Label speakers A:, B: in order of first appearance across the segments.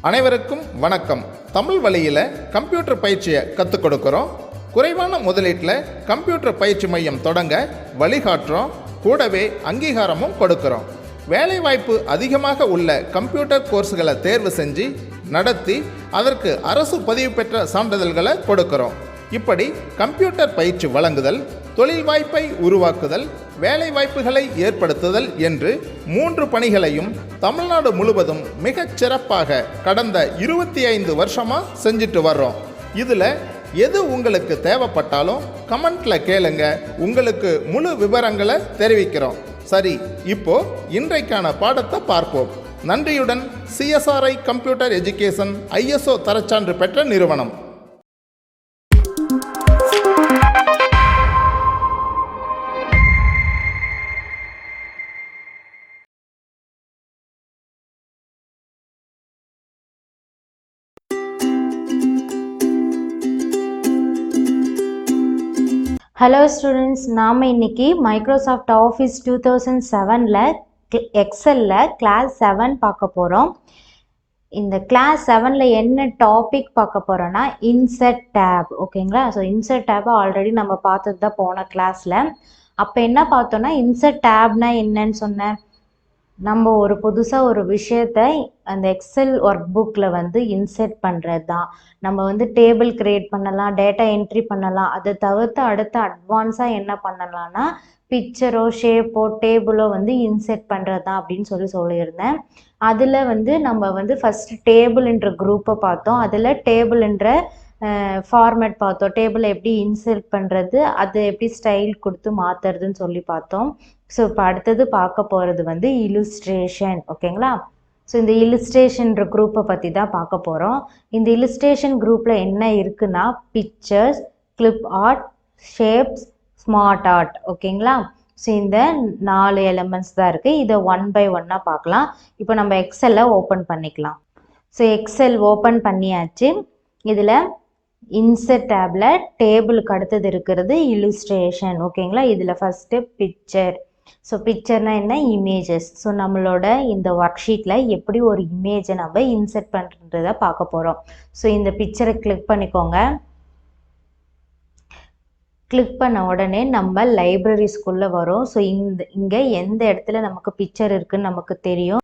A: அனைவருக்கும் வணக்கம். தமிழ் வழியில் கம்ப்யூட்டர் பயிற்சியை கற்றுக் கொடுக்குறோம். குறைவான முதலீட்டில் கம்ப்யூட்டர் பயிற்சி மையம் தொடங்க வழிகாட்டுறோம். கூடவே அங்கீகாரமும் கொடுக்குறோம். வேலைவாய்ப்பு அதிகமாக உள்ள கம்ப்யூட்டர் கோர்ஸ்களை தேர்வு செஞ்சு நடத்தி அதற்கு அரசு பதிவு பெற்ற சான்றிதழ்களை கொடுக்குறோம். இப்படி கம்ப்யூட்டர் பயிற்சி வழங்குதல், தொழில் வாய்ப்பை உருவாக்குதல், வேலை வாய்ப்புகளை ஏற்படுத்துதல் என்று 3 பணிகளையும் தமிழ்நாடு முழுவதும் மிகச் சிறப்பாக கடந்த 25 வருஷமாக செஞ்சுட்டு வர்றோம். இதில் எது உங்களுக்கு தேவைப்பட்டாலும் கமெண்ட்டில் கேளுங்க, உங்களுக்கு முழு விவரங்களை தெரிவிக்கிறோம். சரி, இப்போ இன்றைக்கான பாடத்தை பார்ப்போம். நன்றியுடன் CSRI கம்ப்யூட்டர் எஜுகேஷன் ISO தரச்சான்று பெற்ற நிறுவனம்.
B: ஹலோ ஸ்டூடெண்ட்ஸ், நாம் இன்னைக்கு மைக்ரோசாஃப்ட் ஆஃபீஸ் 2007ல் எக்ஸலில் கிளாஸ் 7 பார்க்க போகிறோம். இந்த கிளாஸ் 7ல் என்ன டாபிக் பார்க்க போகிறோன்னா இன்சர்ட் டேப். ஓகேங்களா? ஸோ இன்சர்ட் டேப்பை ஆல்ரெடி நம்ம பார்த்தது தான் போன கிளாஸில். அப்போ என்ன பார்த்தோன்னா, இன்சர்ட் டேப்னா என்னன்னு சொன்னேன். நம்ம ஒரு புதுசாக ஒரு விஷயத்தை அந்த எக்ஸல் ஒர்க் புக்கில் இன்சர்ட் பண்ணுறது தான். நம்ம டேபிள் க்ரியேட் பண்ணலாம், டேட்டா என்ட்ரி பண்ணலாம். அதை தவிர்த்து அடுத்து அட்வான்ஸாக என்ன பண்ணலான்னா பிக்சரோ ஷேப்போ டேபிளோ இன்சர்ட் பண்ணுறது தான் அப்படின்னு சொல்லியிருந்தேன். அதில் நம்ம ஃபஸ்ட்டு டேபிள்ன்ற குரூப்பை பார்த்தோம். அதில் டேபிள்ன்ற ஃபார்மேட் பார்த்தோம். டேபிளை எப்படி இன்சர்ட் பண்ணுறது, அது எப்படி ஸ்டைல் கொடுத்து மாற்றுறதுன்னு சொல்லி பார்த்தோம். ஸோ இப்போ அடுத்தது பார்க்க போகிறது இல்லுஸ்ட்ரேஷன். ஓகேங்களா? ஸோ இந்த இல்லுஸ்ட்ரேஷன்ற குரூப்பை பற்றி தான் பார்க்க போகிறோம். இந்த இல்லுஸ்ட்ரேஷன் குரூப்பில் என்ன இருக்குன்னா pictures, clip art, shapes, smart art. ஓகேங்களா? ஸோ இந்த 4 எலிமெண்ட்ஸ் தான் இருக்குது. இதை 1 by 1 பார்க்கலாம். இப்போ நம்ம எக்ஸலை ஓப்பன் பண்ணிக்கலாம். ஸோ எக்ஸல் ஓப்பன் பண்ணியாச்சு. இதில் இன்சர்ட் டேபில் டேபிளுக்கு அடுத்தது இருக்கிறது இல்லுஸ்ட்ரேஷன். ஓகேங்களா? இதில் ஃபஸ்ட்டு பிக்சர். ஸோ பிக்சர்னா என்ன? இமேஜஸ். ஸோ நம்மளோட இந்த ஒர்க் ஷீட்டில் எப்படி ஒரு இமேஜை நம்ம இன்சர்ட் பண்ணுறதை பார்க்க போகிறோம். ஸோ இந்த பிக்சரை கிளிக் பண்ணிக்கோங்க. கிளிக் பண்ண உடனே நம்ம லைப்ரரிஸ்குள்ளே வரும். ஸோ இங்கே எந்த இடத்துல நமக்கு பிக்சர் இருக்குதுன்னு நமக்கு தெரியும்.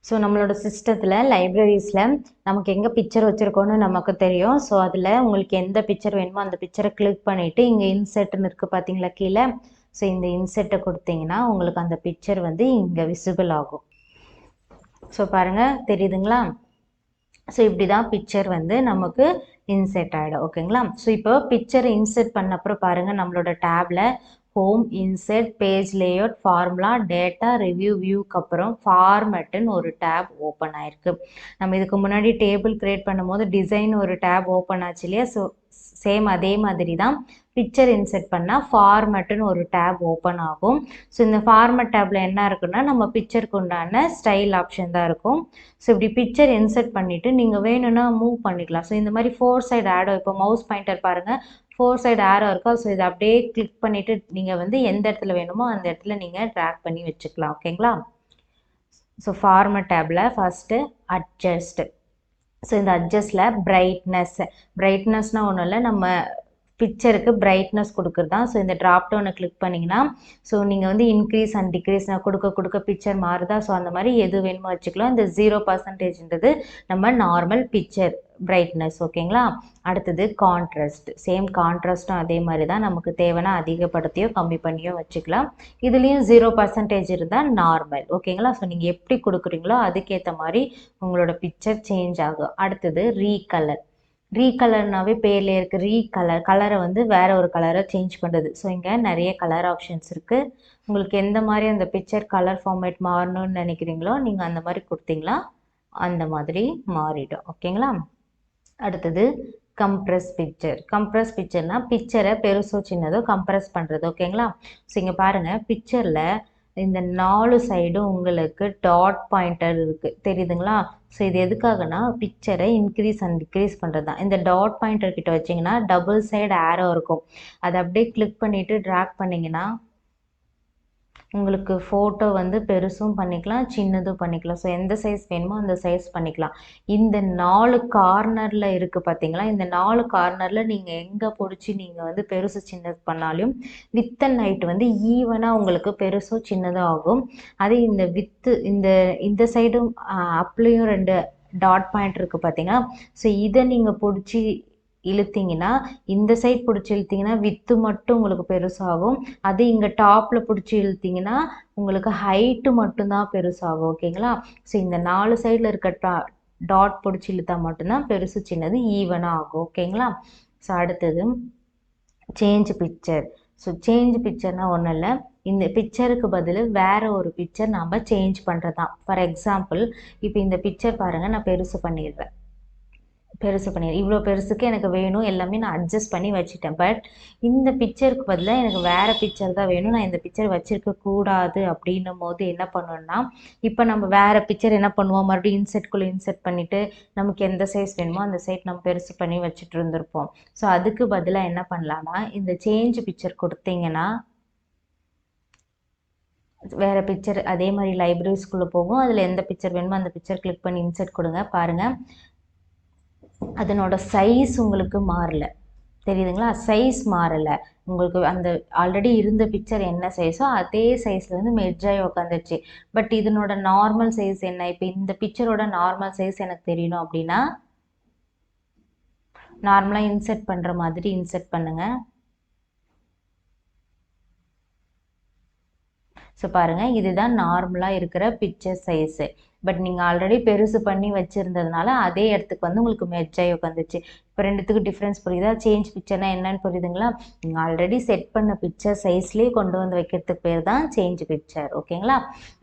B: ஸோ நம்மளோட சிஸ்டத்தில் லைப்ரரிஸில் நமக்கு எங்கே பிக்சர் வச்சுருக்கோன்னு நமக்கு தெரியும். ஸோ அதில் உங்களுக்கு எந்த பிக்சர் வேணுமோ அந்த பிக்சரை கிளிக் பண்ணிவிட்டு இங்கே இன்சர்ட்னு இருக்குது பார்த்தீங்களா கீழே. ஸோ இந்த இன்சர்ட்டை கொடுத்தீங்கன்னா உங்களுக்கு அந்த பிக்சர் இங்கே விசிபிள் ஆகும். ஸோ பாருங்கள், தெரியுதுங்களா? ஸோ இப்படி தான் பிக்சர் நமக்கு இன்சர்ட் ஆகிடும். ஓகேங்களா? ஸோ இப்போ பிக்சரை இன்சர்ட் பண்ண அப்புறம் பாருங்கள், நம்மளோட டேபில் home, insert, page layout, formula, data, review, வியூக்கு அப்புறம் ஃபார்மேட்டுன்னு ஒரு டேப் ஓப்பன் ஆயிருக்கு. நம்ம இதுக்கு முன்னாடி டேபிள் கிரியேட் பண்ணும்போது டிசைன் ஒரு டேப் ஓப்பன் ஆச்சு இல்லையா? ஸோ சேம் அதே மாதிரி தான் பிக்சர் இன்சர்ட் பண்ணால் ஃபார்மேட்டுன்னு ஒரு டேப் ஓப்பன் ஆகும். ஸோ இந்த ஃபார்மேட் டேப்பில் என்ன இருக்குன்னா நம்ம பிக்சருக்கு உண்டான ஸ்டைல் ஆப்ஷன் தான் இருக்கும். ஸோ இப்படி பிக்சர் இன்சர்ட் பண்ணிவிட்டு நீங்கள் வேணும்னா மூவ் பண்ணிக்கலாம். ஸோ இந்த மாதிரி 4 சைடு ஆடோ, இப்போ மவுஸ் பாயிண்டர் பாருங்கள், 4 சைடு ஆரோ இருக்கா. ஸோ இதை அப்படியே கிளிக் பண்ணிவிட்டு நீங்கள் எந்த இடத்துல வேணுமோ அந்த இடத்துல நீங்கள் ட்ராக் பண்ணி வச்சுக்கலாம். ஓகேங்களா? ஸோ ஃபார்மேட் டேப்பில் ஃபஸ்ட்டு அட்ஜஸ்ட். ஸோ இந்த அட்ஜஸ்டில் பிரைட்னஸ்னால் ஒன்றும் இல்லை, நம்ம பிக்சருக்கு பிரைட்னஸ் கொடுக்குறது தான். ஸோ இந்த ட்ராப் டவுனை கிளிக் பண்ணிங்கன்னா ஸோ நீங்கள் இன்க்ரீஸ் அண்ட் டிக்ரீஸ் கொடுக்க பிக்சர் மாறுதா. ஸோ அந்த மாதிரி எது வேணுமோ வச்சுக்கலாம். இந்த 0%ன்றது நம்ம நார்மல் பிக்சர் பிரைட்னஸ். ஓகேங்களா? அடுத்தது கான்ட்ராஸ்ட். சேம் கான்ட்ராஸ்ட்டும் அதே மாதிரி தான், நமக்கு தேவைன்னா அதிகப்படுத்தியோ கம்மி பண்ணியோ வச்சுக்கலாம். இதுலேயும் 0% இருந்தால் நார்மல். ஓகேங்களா? ஸோ நீங்கள் எப்படி கொடுக்குறீங்களோ அதுக்கேற்ற மாதிரி உங்களோட பிக்சர் சேஞ்ச் ஆகும். அடுத்தது ரீகலர். ரீகலர்னாவே பேர்ல இருக்குது. கலரை வேற ஒரு கலரை சேஞ்ச் பண்ணுறது. ஸோ இங்கே நிறைய கலர் ஆப்ஷன்ஸ் இருக்குது. உங்களுக்கு எந்த மாதிரி அந்த பிக்சர் கலர் ஃபார்மேட் மாறணும்னு நினைக்கிறீங்களோ நீங்கள் அந்த மாதிரி கொடுத்தீங்களா அந்த மாதிரி மாறிடும். ஓகேங்களா? அடுத்தது கம்ப்ரஸ் பிக்சர். கம்ப்ரஸ் பிக்சர்னால் பிக்சரை பெருசோ சின்னதோ கம்ப்ரஸ் பண்ணுறது. ஓகேங்களா? ஸோ இங்கே பாருங்கள், பிக்சரில் இந்த 4 சைடும் உங்களுக்கு டாட் பாயிண்டர் இருக்குது, தெரியுதுங்களா? ஸோ இது எதுக்காகனா பிக்சரை இன்க்ரீஸ் அண்ட் டிக்ரீஸ் பண்ணுறது தான். இந்த டாட் பாயிண்டர் கிட்ட வச்சிங்கன்னா டபுள் சைடு ஆரோ இருக்கும். அதை அப்படியே கிளிக் பண்ணிவிட்டு ட்ராக் பண்ணிங்கன்னா உங்களுக்கு ஃபோட்டோ வந்து பெருசும் பண்ணிக்கலாம், சின்னதும் பண்ணிக்கலாம். ஸோ எந்த சைஸ் வேணுமோ அந்த சைஸ் பண்ணிக்கலாம். இந்த 4 கார்னரில் இருக்குது பார்த்தீங்களா, இந்த 4 கார்னரில் நீங்கள் எங்கே பிடிச்சி நீங்கள் வந்து பெருசு சின்னது பண்ணாலும் வித் அண்ட் ஹைட் வந்து ஈவனாக உங்களுக்கு பெருசும் சின்னதும் ஆகும். அதே இந்த வித்து இந்த சைடும் அப்லேயும் 2 டாட் பாயிண்ட் இருக்குது பார்த்தீங்களா, ஸோ இதை நீங்கள் பிடிச்சி இழுத்தீங்கன்னா, இந்த சைட் பிடிச்சி இழுத்தீங்கன்னா வித்து மட்டும் உங்களுக்கு பெருசாகும். அது இங்கே டாப்பில் பிடிச்சி இழுத்தீங்கன்னா உங்களுக்கு ஹைட்டு மட்டும்தான் பெருசாகும். ஓகேங்களா? ஸோ இந்த 4 சைடில் இருக்க டாட் பிடிச்சி இழுத்தா மட்டும்தான் பெருசு சின்னது ஈவனாக ஆகும். ஓகேங்களா? ஸோ அடுத்தது சேஞ்ச் பிக்சர். ஸோ சேஞ்ச் பிக்சர்னால் ஒன்றும் இல்லை, இந்த பிக்சருக்கு பதில் வேறு ஒரு பிக்சர் நாம் சேஞ்ச் பண்ணுறது தான். ஃபார் எக்ஸாம்பிள் இப்போ இந்த பிக்சர் பாருங்கள், நான் பெருசு பண்ணிடுறேன். இவ்வளோ பெருசுக்கு எனக்கு வேணும், எல்லாமே நான் அட்ஜஸ்ட் பண்ணி வச்சுட்டேன். பட் இந்த பிக்சருக்கு பதிலாக எனக்கு வேறு பிக்சர் தான் வேணும், நான் இந்த பிக்சர் வச்சுருக்க கூடாது அப்படின்னும் போது என்ன பண்ணணும்னா, இப்போ நம்ம வேறு பிக்சர் என்ன பண்ணுவோம், மறுபடியும் இன்செர்ட் பண்ணிவிட்டு நமக்கு எந்த சைஸ் வேணுமோ அந்த சைஸ் நம்ம பெருசு பண்ணி வச்சுட்டு இருந்திருப்போம். ஸோ அதுக்கு பதிலாக என்ன பண்ணலான்னா, இந்த சேஞ்ச் பிக்சர் கொடுத்தீங்கன்னா வேறு பிக்சர் அதே மாதிரி லைப்ரரிஸ்குள்ளே போகும். அதில் எந்த பிக்சர் வேணுமோ அந்த பிக்சர் கிளிக் பண்ணி இன்செர்ட் கொடுங்க. பாருங்கள், அதனோட சைஸ் உங்களுக்கு மாறல, தெரியுதுங்களா? சைஸ் மாறலை. உங்களுக்கு அந்த ஆல்ரெடி இருந்த பிக்சர் என்ன சைஸோ அதே சைஸில் வந்து மெர்ஜாகி உக்காந்துருச்சு. பட் இதனோட நார்மல் சைஸ் என்ன, இப்போ இந்த பிக்சரோட நார்மல் சைஸ் எனக்கு தெரியணும் அப்படின்னா நார்மலாக இன்செர்ட் பண்ணுற மாதிரி இன்செர்ட் பண்ணுங்கள். ஸோ பாருங்கள், இதுதான் நார்மலாக இருக்கிற பிக்சர் சைஸு. பட் நீங்கள் ஆல்ரெடி பெருசு பண்ணி வச்சுருந்ததுனால அதே இடத்துக்கு வந்து உங்களுக்கு மெர்ஜாகி உட்காந்துச்சு. இப்போ ரெண்டுத்துக்கும் டிஃப்ரென்ஸ் புரியுதா? சேஞ்ச் பிக்சர்னால் என்னன்னு புரியுதுங்களா? நீங்கள் ஆல்ரெடி செட் பண்ண பிக்சர் சைஸ்லேயே கொண்டு வந்து வைக்கிறதுக்கு பேர் தான் சேஞ்ச் பிக்சர். ஓகேங்களா?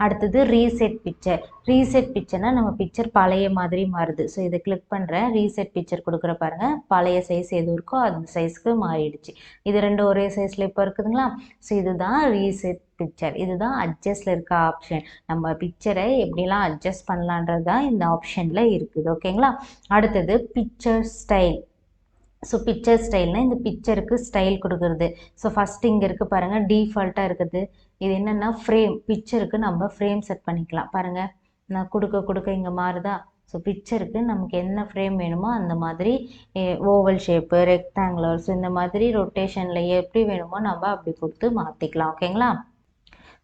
B: அடுத்தது ரீசெட் பிக்சர். ரீசெட் பிக்சர்னால் நம்ம பிக்சர் பழைய மாதிரி மாறுது. ஸோ இதை கிளிக் பண்ணுறேன், ரீசெட் பிக்சர் கொடுக்குற பாருங்கள், பழைய சைஸ் எது இருக்கோ அந்த சைஸ்க்கு மாறிடுச்சு. இது ரெண்டும் ஒரே சைஸில் இப்போ இருக்குதுங்களா? ஸோ இதுதான் ரீசெட் பிக்சர். இதுதான் அட்ஜஸ்டில் இருக்க ஆப்ஷன். நம்ம பிக்சரை எப்படிலாம் அட்ஜஸ்ட் பண்ணலான்றது தான் இந்த ஆப்ஷனில் இருக்குது. ஓகேங்களா? அடுத்தது பிக்சர் ஸ்டைல். ஸோ பிக்சர் ஸ்டைல்னால் இந்த பிக்சருக்கு ஸ்டைல் கொடுக்குறது. ஸோ ஃபஸ்ட்டு இங்கே இருக்குது பாருங்கள், டீஃபால்ட்டாக இருக்குது. இது என்னென்னா ஃப்ரேம், பிக்சருக்கு நம்ம ஃப்ரேம் செட் பண்ணிக்கலாம். பாருங்கள், நான் கொடுக்க இங்கே மாறுதா? ஸோ பிக்சருக்கு நமக்கு என்ன ஃப்ரேம் வேணுமோ அந்த மாதிரி ஓவல் ஷேப்பு, ரெக்டாங்குலர், ஸோ இந்த மாதிரி ரொட்டேஷனில் எப்படி வேணுமோ நம்ம அப்படி கொடுத்து மாற்றிக்கலாம். ஓகேங்களா?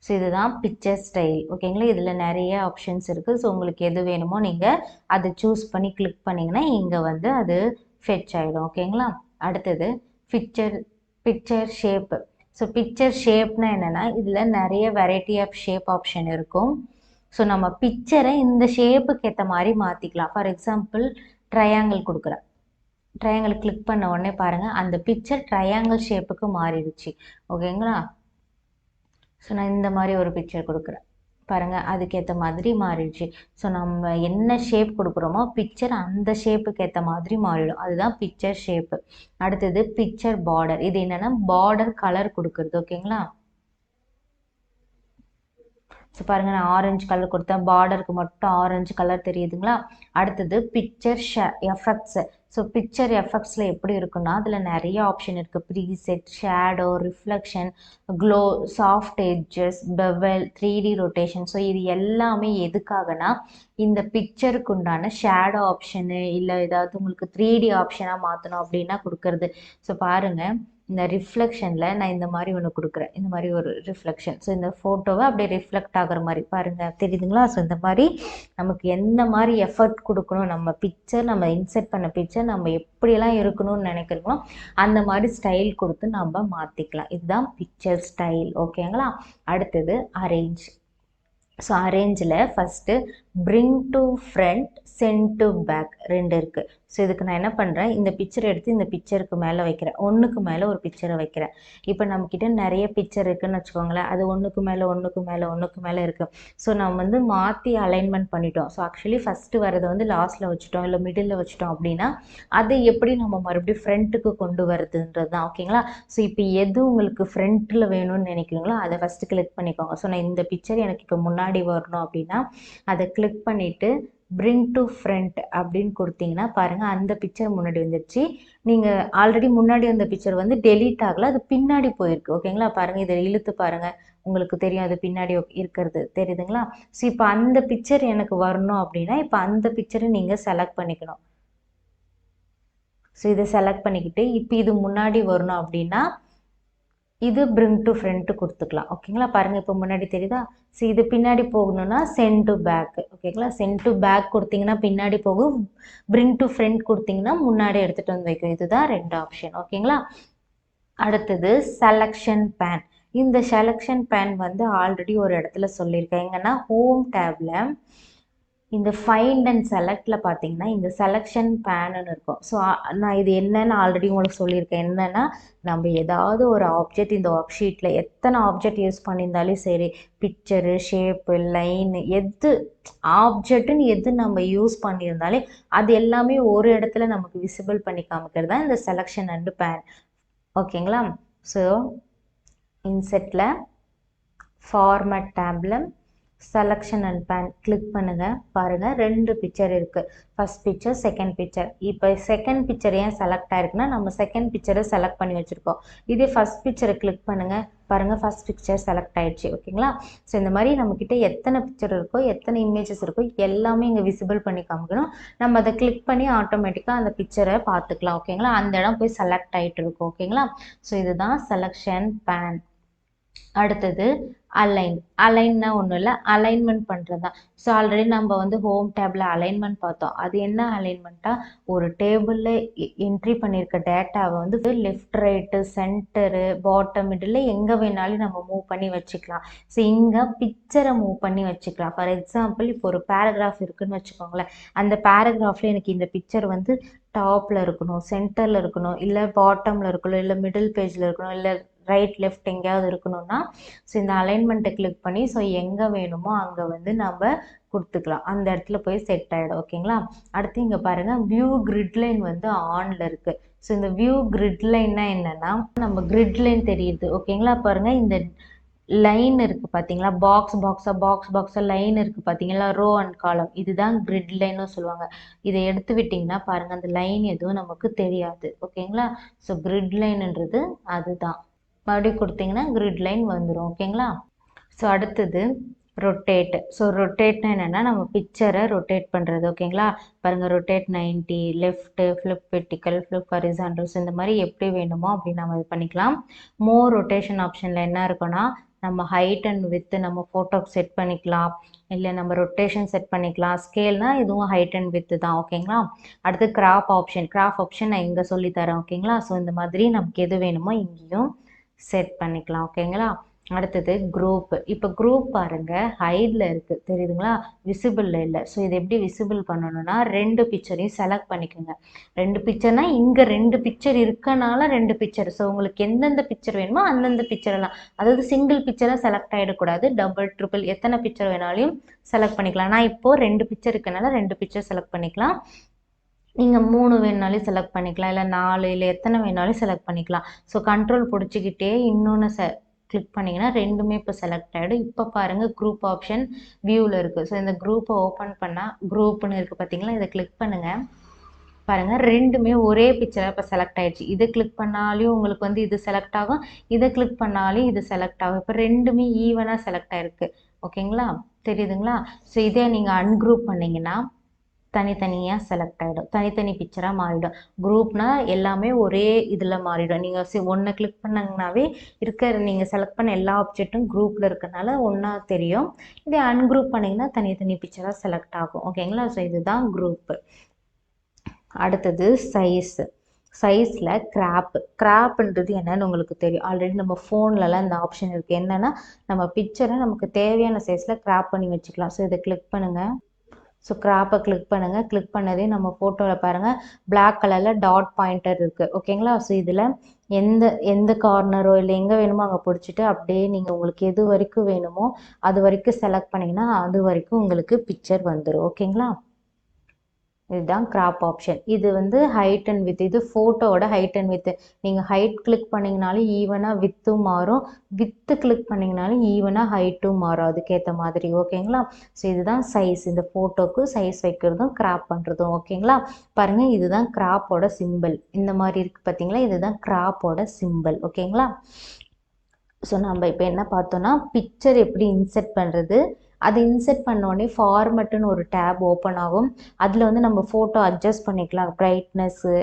B: ஸோ இதுதான் பிக்சர் ஸ்டைல். ஓகேங்களா? இதில் நிறைய ஆப்ஷன்ஸ் இருக்குது. ஸோ உங்களுக்கு எது வேணுமோ நீங்கள் அதை சூஸ் பண்ணி கிளிக் பண்ணிங்கன்னா இங்கே வந்து அது ஃபெட்ச் ஆகிடும். ஓகேங்களா? அடுத்தது பிக்சர் ஷேப்பு. ஸோ பிக்சர் ஷேப்னா என்னென்னா, இதில் நிறைய வெரைட்டி ஆஃப் ஷேப் ஆப்ஷன் இருக்கும். ஸோ நம்ம பிக்சரை இந்த ஷேப்புக்கு ஏற்ற மாதிரி மாற்றிக்கலாம். ஃபார் எக்ஸாம்பிள் ட்ரையாங்கிள் கொடுக்குறேன், ட்ரையாங்கிள் கிளிக் பண்ண உடனே பாருங்கள் அந்த பிக்சர் ட்ரையாங்கிள் ஷேப்புக்கு மாறிடுச்சு. ஓகேங்களா? ஸோ நான் இந்த மாதிரி ஒரு பிக்சர் கொடுக்குறேன் பாருங்கள், அதுக்கேற்ற மாதிரி மாறிடுச்சு. ஸோ நம்ம என்ன ஷேப் கொடுக்குறோமோ பிக்சர் அந்த ஷேப்புக்கு ஏற்ற மாதிரி மாறிடும். அதுதான் பிக்சர் ஷேப்பு. அடுத்தது பிக்சர் பார்டர். இது என்னென்னா பார்டர் கலர் கொடுக்குறது. ஓகேங்களா? ஸோ பாருங்கள், நான் ஆரஞ்சு கலர் கொடுத்தேன், பார்டருக்கு மட்டும் ஆரஞ்சு கலர் தெரியுதுங்களா? அடுத்தது பிக்சர் எஃபெக்ட்ஸு. ஸோ பிக்சர் எஃபெக்ட்ஸில் எப்படி இருக்குன்னா, அதில் நிறைய ஆப்ஷன் இருக்குது. Preset, shadow, reflection, glow, soft edges, bevel, 3D rotation. So இது எல்லாமே எதுக்காகனா இந்த பிக்சருக்கு உண்டான ஷேடோ ஆப்ஷனு இல்லை ஏதாவது உங்களுக்கு 3D ஆப்ஷனாக மாற்றணும் அப்படின்னா கொடுக்கறது. ஸோ பாருங்கள், இந்த ரிஃப்ளெக்ஷனில் நான் இந்த மாதிரி ஒன்று கொடுக்குறேன், இந்த மாதிரி ஒரு ரிஃப்ளெக்ஷன். ஸோ இந்த ஃபோட்டோவை அப்படியே ரிஃப்ளெக்ட் ஆகிற மாதிரி பாருங்கள், தெரியுதுங்களா? ஸோ இந்த மாதிரி நமக்கு எந்த மாதிரி எஃபர்ட் கொடுக்கணும், நம்ம பிக்சர் நம்ம இன்செர்ட் பண்ண பிக்சர் நம்ம எப்படியெல்லாம் இருக்கணும்னு நினைக்கிறோமோ அந்த மாதிரி ஸ்டைல் கொடுத்து நம்ம மாற்றிக்கலாம். இதுதான் பிக்சர் ஸ்டைல். ஓகேங்களா? அடுத்தது அரேஞ்ச். ஸோ அரேஞ்சில் first bring to front, send to back ரெண்டு இருக்குது. ஸோ இதுக்கு நான் என்ன பண்ணுறேன், இந்த பிக்சர் எடுத்து இந்த பிக்சருக்கு மேலே வைக்கிறேன், ஒன்றுக்கு மேலே ஒரு பிக்சரை வைக்கிறேன். இப்போ நம்மக்கிட்ட நிறைய பிக்சர் இருக்குதுன்னு வச்சுக்கோங்களேன், அது ஒன்றுக்கு மேலே இருக்குது. ஸோ நம்ம வந்து மாற்றி அலைன்மெண்ட் பண்ணிட்டோம். ஸோ ஆக்சுவலி ஃபஸ்ட்டு வரதை வந்து லாஸ்ட்டில் வச்சுட்டோம் இல்லை மிடில் வச்சுட்டோம் அப்படின்னா அதை எப்படி நம்ம மறுபடியும் ஃப்ரண்ட்டுக்கு கொண்டு வரதுன்றது தான். ஓகேங்களா? ஸோ இப்போ எது உங்களுக்கு ஃப்ரண்ட்டில் வேணும்னு நினைக்கிறீங்களோ அதை ஃபஸ்ட்டு கிளிக் பண்ணிக்கோங்க. ஸோ நான் இந்த பிக்சர் எனக்கு இப்போ முன்னாடி வரணும் அப்படின்னா அதை கிளிக் பண்ணிவிட்டு பிரிங் டு ஃப்ரண்ட் அப்படின்னு கொடுத்தீங்கன்னா பாருங்கள் அந்த பிக்சர் முன்னாடி வந்துடுச்சு. நீங்கள் ஆல்ரெடி முன்னாடி அந்த பிக்சர் வந்து டெலீட் ஆகலை, அது பின்னாடி போயிருக்கு. ஓகேங்களா, பாருங்கள் இதை இழுத்து பாருங்கள், உங்களுக்கு தெரியும் அது பின்னாடி இருக்கிறது தெரியுதுங்களா. ஸோ இப்போ அந்த பிக்சர் எனக்கு வரணும் அப்படின்னா இப்போ அந்த பிக்சரை நீங்கள் செலக்ட் பண்ணிக்கணும். ஸோ இதை செலக்ட் பண்ணிக்கிட்டு இப்போ இது முன்னாடி வரணும் அப்படின்னா இது பிரிங் டு ஃப்ரண்ட் கொடுத்துக்கலாம். ஓகேங்களா, பாருங்கள் இப்போ முன்னாடி தெரியுதா. ஸோ இது பின்னாடி போகணும்னா சென்ட் டு பேக். ஓகேங்களா, சென்ட் டு பேக் கொடுத்தீங்கன்னா பின்னாடி போகும், பிரிங் டு ஃப்ரண்ட் கொடுத்தீங்கன்னா முன்னாடி எடுத்துகிட்டு வந்து வைக்கும். இதுதான் 2 ஆப்ஷன். ஓகேங்களா, அடுத்தது செலக்ஷன் பேன். இந்த செலக்ஷன் பேன் வந்து ஆல்ரெடி ஒரு இடத்துல சொல்லியிருக்கேன். எங்கன்னா ஹோம் டேப்ல இந்த ஃபைண்ட் அண்ட் செலக்டில் பார்த்தீங்கன்னா இந்த செலெக்ஷன் பேனுன்னு இருக்கும். ஸோ நான் இது என்னன்னு ஆல்ரெடி உங்களுக்கு சொல்லியிருக்கேன். என்னென்னா நம்ம ஏதாவது ஒரு ஆப்ஜெக்ட் இந்த ஒர்க் ஷீட்டில் எத்தனை ஆப்ஜெக்ட் யூஸ் பண்ணியிருந்தாலும் சரி, பிக்சரு, ஷேப்பு, லைனு, எது ஆப்ஜெக்ட்டுன்னு எது நம்ம யூஸ் பண்ணியிருந்தாலே அது எல்லாமே ஒரு இடத்துல நமக்கு விசிபிள் பண்ணி காமிக்கிறது தான் இந்த செலெக்ஷன் அண்டு பேன். ஓகேங்களா, ஸோ இன்செட்டில் ஃபார்மேட் டேபில் செலெக்ஷன் அண்ட் பேன் கிளிக் பண்ணுங்கள். பாருங்கள் 2 பிக்சர் இருக்குது, ஃபஸ்ட் பிக்சர், செகண்ட் பிக்சர். இப்போ செகண்ட் பிக்சர் ஏன் செலக்ட் ஆயிருக்குன்னா நம்ம செகண்ட் பிக்சரை செலக்ட் பண்ணி வச்சுருக்கோம். இதே ஃபஸ்ட் பிக்சரை கிளிக் பண்ணுங்கள், பாருங்கள் ஃபஸ்ட் பிக்சர் செலக்ட் ஆயிடுச்சு. ஓகேங்களா, ஸோ இந்த மாதிரி நம்மக்கிட்ட எத்தனை பிக்சர் இருக்கோ எத்தனை இமேஜஸ் இருக்கோ எல்லாமே இங்கே விசிபிள் பண்ணி காமிக்கணும். நம்ம அதை கிளிக் பண்ணி ஆட்டோமேட்டிக்காக அந்த பிக்சரை பார்த்துக்கலாம். ஓகேங்களா, அந்த இடம் போய் செலக்ட் ஆகிட்டு இருக்கும். ஓகேங்களா, ஸோ இதுதான் செலெக்ஷன் பேன். அடுத்தது அலைன். அலைன்னா ஒன்றும் இல்லை, அலைன்மெண்ட் பண்ணுறது தான். ஸோ ஆல்ரெடி நம்ம வந்து ஹோம் டேபில் அலைன்மெண்ட் பார்த்தோம். அது என்ன அலைன்மெண்ட்டாக, ஒரு டேபிளில் என்ட்ரி பண்ணியிருக்க டேட்டாவை வந்து left, right, centre, bottom, middle எங்கே வேணாலும் நம்ம மூவ் பண்ணி வச்சுக்கலாம். ஸோ இங்கே பிக்சரை மூவ் பண்ணி வச்சுக்கலாம். ஃபார் எக்ஸாம்பிள் இப்போ ஒரு பேராகிராஃப் இருக்குதுன்னு வச்சுக்கோங்களேன். அந்த பேராகிராஃபில் எனக்கு இந்த பிக்சர் வந்து டாப்பில் இருக்கணும், சென்டரில் இருக்கணும், இல்லை பாட்டமில் இருக்கணும், இல்லை மிடில் பேஜில் இருக்கணும், இல்லை ரைட் லெஃப்ட் எங்கேயாவது இருக்கணும்னா ஸோ இந்த அலைன்மெண்ட்டை கிளிக் பண்ணி ஸோ எங்கே வேணுமோ அங்கே வந்து நம்ம கொடுத்துக்கலாம். அந்த இடத்துல போய் செட் ஆகிடும். ஓகேங்களா, அடுத்து இங்கே பாருங்கள் வியூ கிரிட் லைன் வந்து ஆனில் இருக்குது. ஸோ இந்த வியூ கிரிட் லைன்னா என்னென்னா நம்ம கிரிட் லைன் தெரியுது. ஓகேங்களா, பாருங்கள் இந்த லைன் இருக்குது பார்த்தீங்களா, பாக்ஸாக லைன் இருக்குது பார்த்தீங்களா, ரோ அண்ட் காலம், இதுதான் கிரிட் லைன்னு சொல்லுவாங்க. இதை எடுத்து விட்டிங்கன்னா பாருங்கள் அந்த லைன் எதுவும் நமக்கு தெரியாது. ஓகேங்களா, ஸோ கிரிட் லைன்ன்றது அதுதான். மறுபடியும் கொடுத்தீங்கன்னா கிரிட் லைன் வந்துடும். ஓகேங்களா, ஸோ அடுத்தது ரொட்டேட். ஸோ ரொட்டேட்னா என்னென்னா நம்ம பிக்சரை ரொட்டேட் பண்ணுறது. ஓகேங்களா, பாருங்கள் rotate 90, left, flip vertical, flip horizontals, இந்த மாதிரி எப்படி வேணுமோ அப்படி நம்ம இது பண்ணிக்கலாம். மோர் ரொட்டேஷன் ஆப்ஷனில் என்ன இருக்குன்னா நம்ம ஹைட் அண்ட் வித்து நம்ம ஃபோட்டோக்கு செட் பண்ணிக்கலாம், இல்லை நம்ம ரொட்டேஷன் செட் பண்ணிக்கலாம். ஸ்கேல்னால் இதுவும் ஹைட் அண்ட் வித்து தான். ஓகேங்களா, அடுத்து கிராப் ஆப்ஷன் நான் இங்கே சொல்லித்தரேன். ஓகேங்களா, ஸோ இந்த மாதிரி நமக்கு எது வேணுமோ இங்கேயும் செட் பண்ணிக்கலாம். ஓகேங்களா, அடுத்தது குரூப். இப்போ குரூப் பாருங்கள் ஹைடில் இருக்குது தெரியுதுங்களா, விசிபிளில் இல்லை. ஸோ இது எப்படி விசிபிள் பண்ணணும்னா 2 பிக்சரையும் செலக்ட் பண்ணிக்கோங்க. 2 பிக்சர்னால் இங்கே 2 பிக்சர் இருக்கனால 2 பிக்சர். ஸோ உங்களுக்கு எந்தெந்த பிக்சர் வேணுமோ அந்தந்த பிக்சரெல்லாம், அதாவது சிங்கிள் பிக்சராக செலக்ட் ஆகிடக்கூடாது, டபுள், ட்ரிபிள் எத்தனை பிக்சர் வேணாலும் செலக்ட் பண்ணிக்கலாம். நான் இப்போது 2 பிக்சர் இருக்கனால 2 பிக்சர் செலக்ட் பண்ணிக்கலாம். நீங்கள் 3 வேணுனாலும் செலக்ட் பண்ணிக்கலாம், இல்லை 4, இல்லை எத்தனை வேணாலும் செலக்ட் பண்ணிக்கலாம். ஸோ கண்ட்ரோல் பிடிச்சிக்கிட்டே இன்னொன்று கிளிக் பண்ணிங்கன்னா 2மே இப்போ செலக்ட் ஆகிடும். இப்போ பாருங்கள் குரூப் ஆப்ஷன் வியூவில் இருக்குது. ஸோ இந்த குரூப்பை ஓப்பன் பண்ணால் குரூப்னு இருக்குது பார்த்தீங்களா, இதை கிளிக் பண்ணுங்கள். பாருங்கள் 2மே ஒரே பிக்சராக இப்போ செலக்ட் ஆகிடுச்சு. இதை கிளிக் பண்ணாலும் உங்களுக்கு வந்து இது செலக்ட் ஆகும், இதை கிளிக் பண்ணாலும் இது செலக்ட் ஆகும். இப்போ 2மே ஈவனாக செலக்ட் ஆகிருக்கு. ஓகேங்களா, தெரியுதுங்களா. ஸோ இதே நீங்கள் அன்குரூப் பண்ணிங்கன்னா தனித்தனியாக செலக்ட் ஆகிடும், தனித்தனி பிக்சராக மாறிடும். குரூப்னா எல்லாமே ஒரே இதில் மாறிடும். நீங்கள் ஒன்றை கிளிக் பண்ணிங்கனாவே நீங்கள் செலக்ட் பண்ண எல்லா ஆப்ஜெக்ட்டும் குரூப்பில் இருக்கனால ஒன்றா தெரியும். இதே அன்குரூப் பண்ணிங்கன்னா தனித்தனி பிக்சராக செலக்ட் ஆகும். ஓகேங்களா, ஸோ இதுதான் குரூப்பு. அடுத்தது சைஸில் கிராப்ன்றது என்னன்னு உங்களுக்கு தெரியும். ஆல்ரெடி நம்ம ஃபோன்லலாம் இந்த ஆப்ஷன் இருக்குது. என்னென்னா நம்ம பிக்சரை நமக்கு தேவையான சைஸில் கிராப் பண்ணி வச்சுக்கலாம். ஸோ இதை கிளிக் பண்ணுங்கள். ஸோ கிராப்பை கிளிக் பண்ணுங்கள். கிளிக் பண்ணதே நம்ம ஃபோட்டோவில் பாருங்கள் பிளாக் கலரில் டாட் பாயிண்டர் இருக்குது. ஓகேங்களா, ஸோ இதில் எந்த கார்னரோ இல்லை எங்கே வேணுமோ அங்கே பிடிச்சிட்டு அப்படியே நீங்கள் உங்களுக்கு எது வரைக்கும் வேணுமோ அது வரைக்கும் செலக்ட் பண்ணிங்கன்னா அது வரைக்கும் உங்களுக்கு பிக்சர் வந்துடும். ஓகேங்களா, இதுதான் கிராப் ஆப்ஷன். இது வந்து ஹைட் அண்ட் வித், இது ஃபோட்டோவோட ஹைட் அண்ட் வித். நீங்கள் ஹைட் கிளிக் பண்ணிங்கனாலும் ஈவனாக வித்தும் மாறும், வித்து கிளிக் பண்ணிங்கனாலும் ஈவனாக ஹைட்டும் மாறும் அதுக்கேற்ற மாதிரி. ஓகேங்களா? ஸோ இதுதான் சைஸ். இந்த ஃபோட்டோக்கு சைஸ் வைக்கிறதும் கிராப் பண்ணுறதும். ஓகேங்களா? பாருங்கள், இதுதான் கிராப்போட சிம்பிள். இந்த மாதிரி இருக்குது பார்த்தீங்களா, இதுதான் கிராப்போட சிம்பிள். ஓகேங்களா? ஸோ நம்ம இப்போ என்ன பார்த்தோன்னா, பிக்சர் எப்படி இன்செர்ட் பண்ணுறது. அது இன்செர்ட் பண்ணோடனே ஃபார்மட்டுன்னு ஒரு டேப் ஓப்பன் ஆகும். அதில் வந்து நம்ம ஃபோட்டோ அட்ஜஸ்ட் பண்ணிக்கலாம். பிரைட்னஸ்ஸு,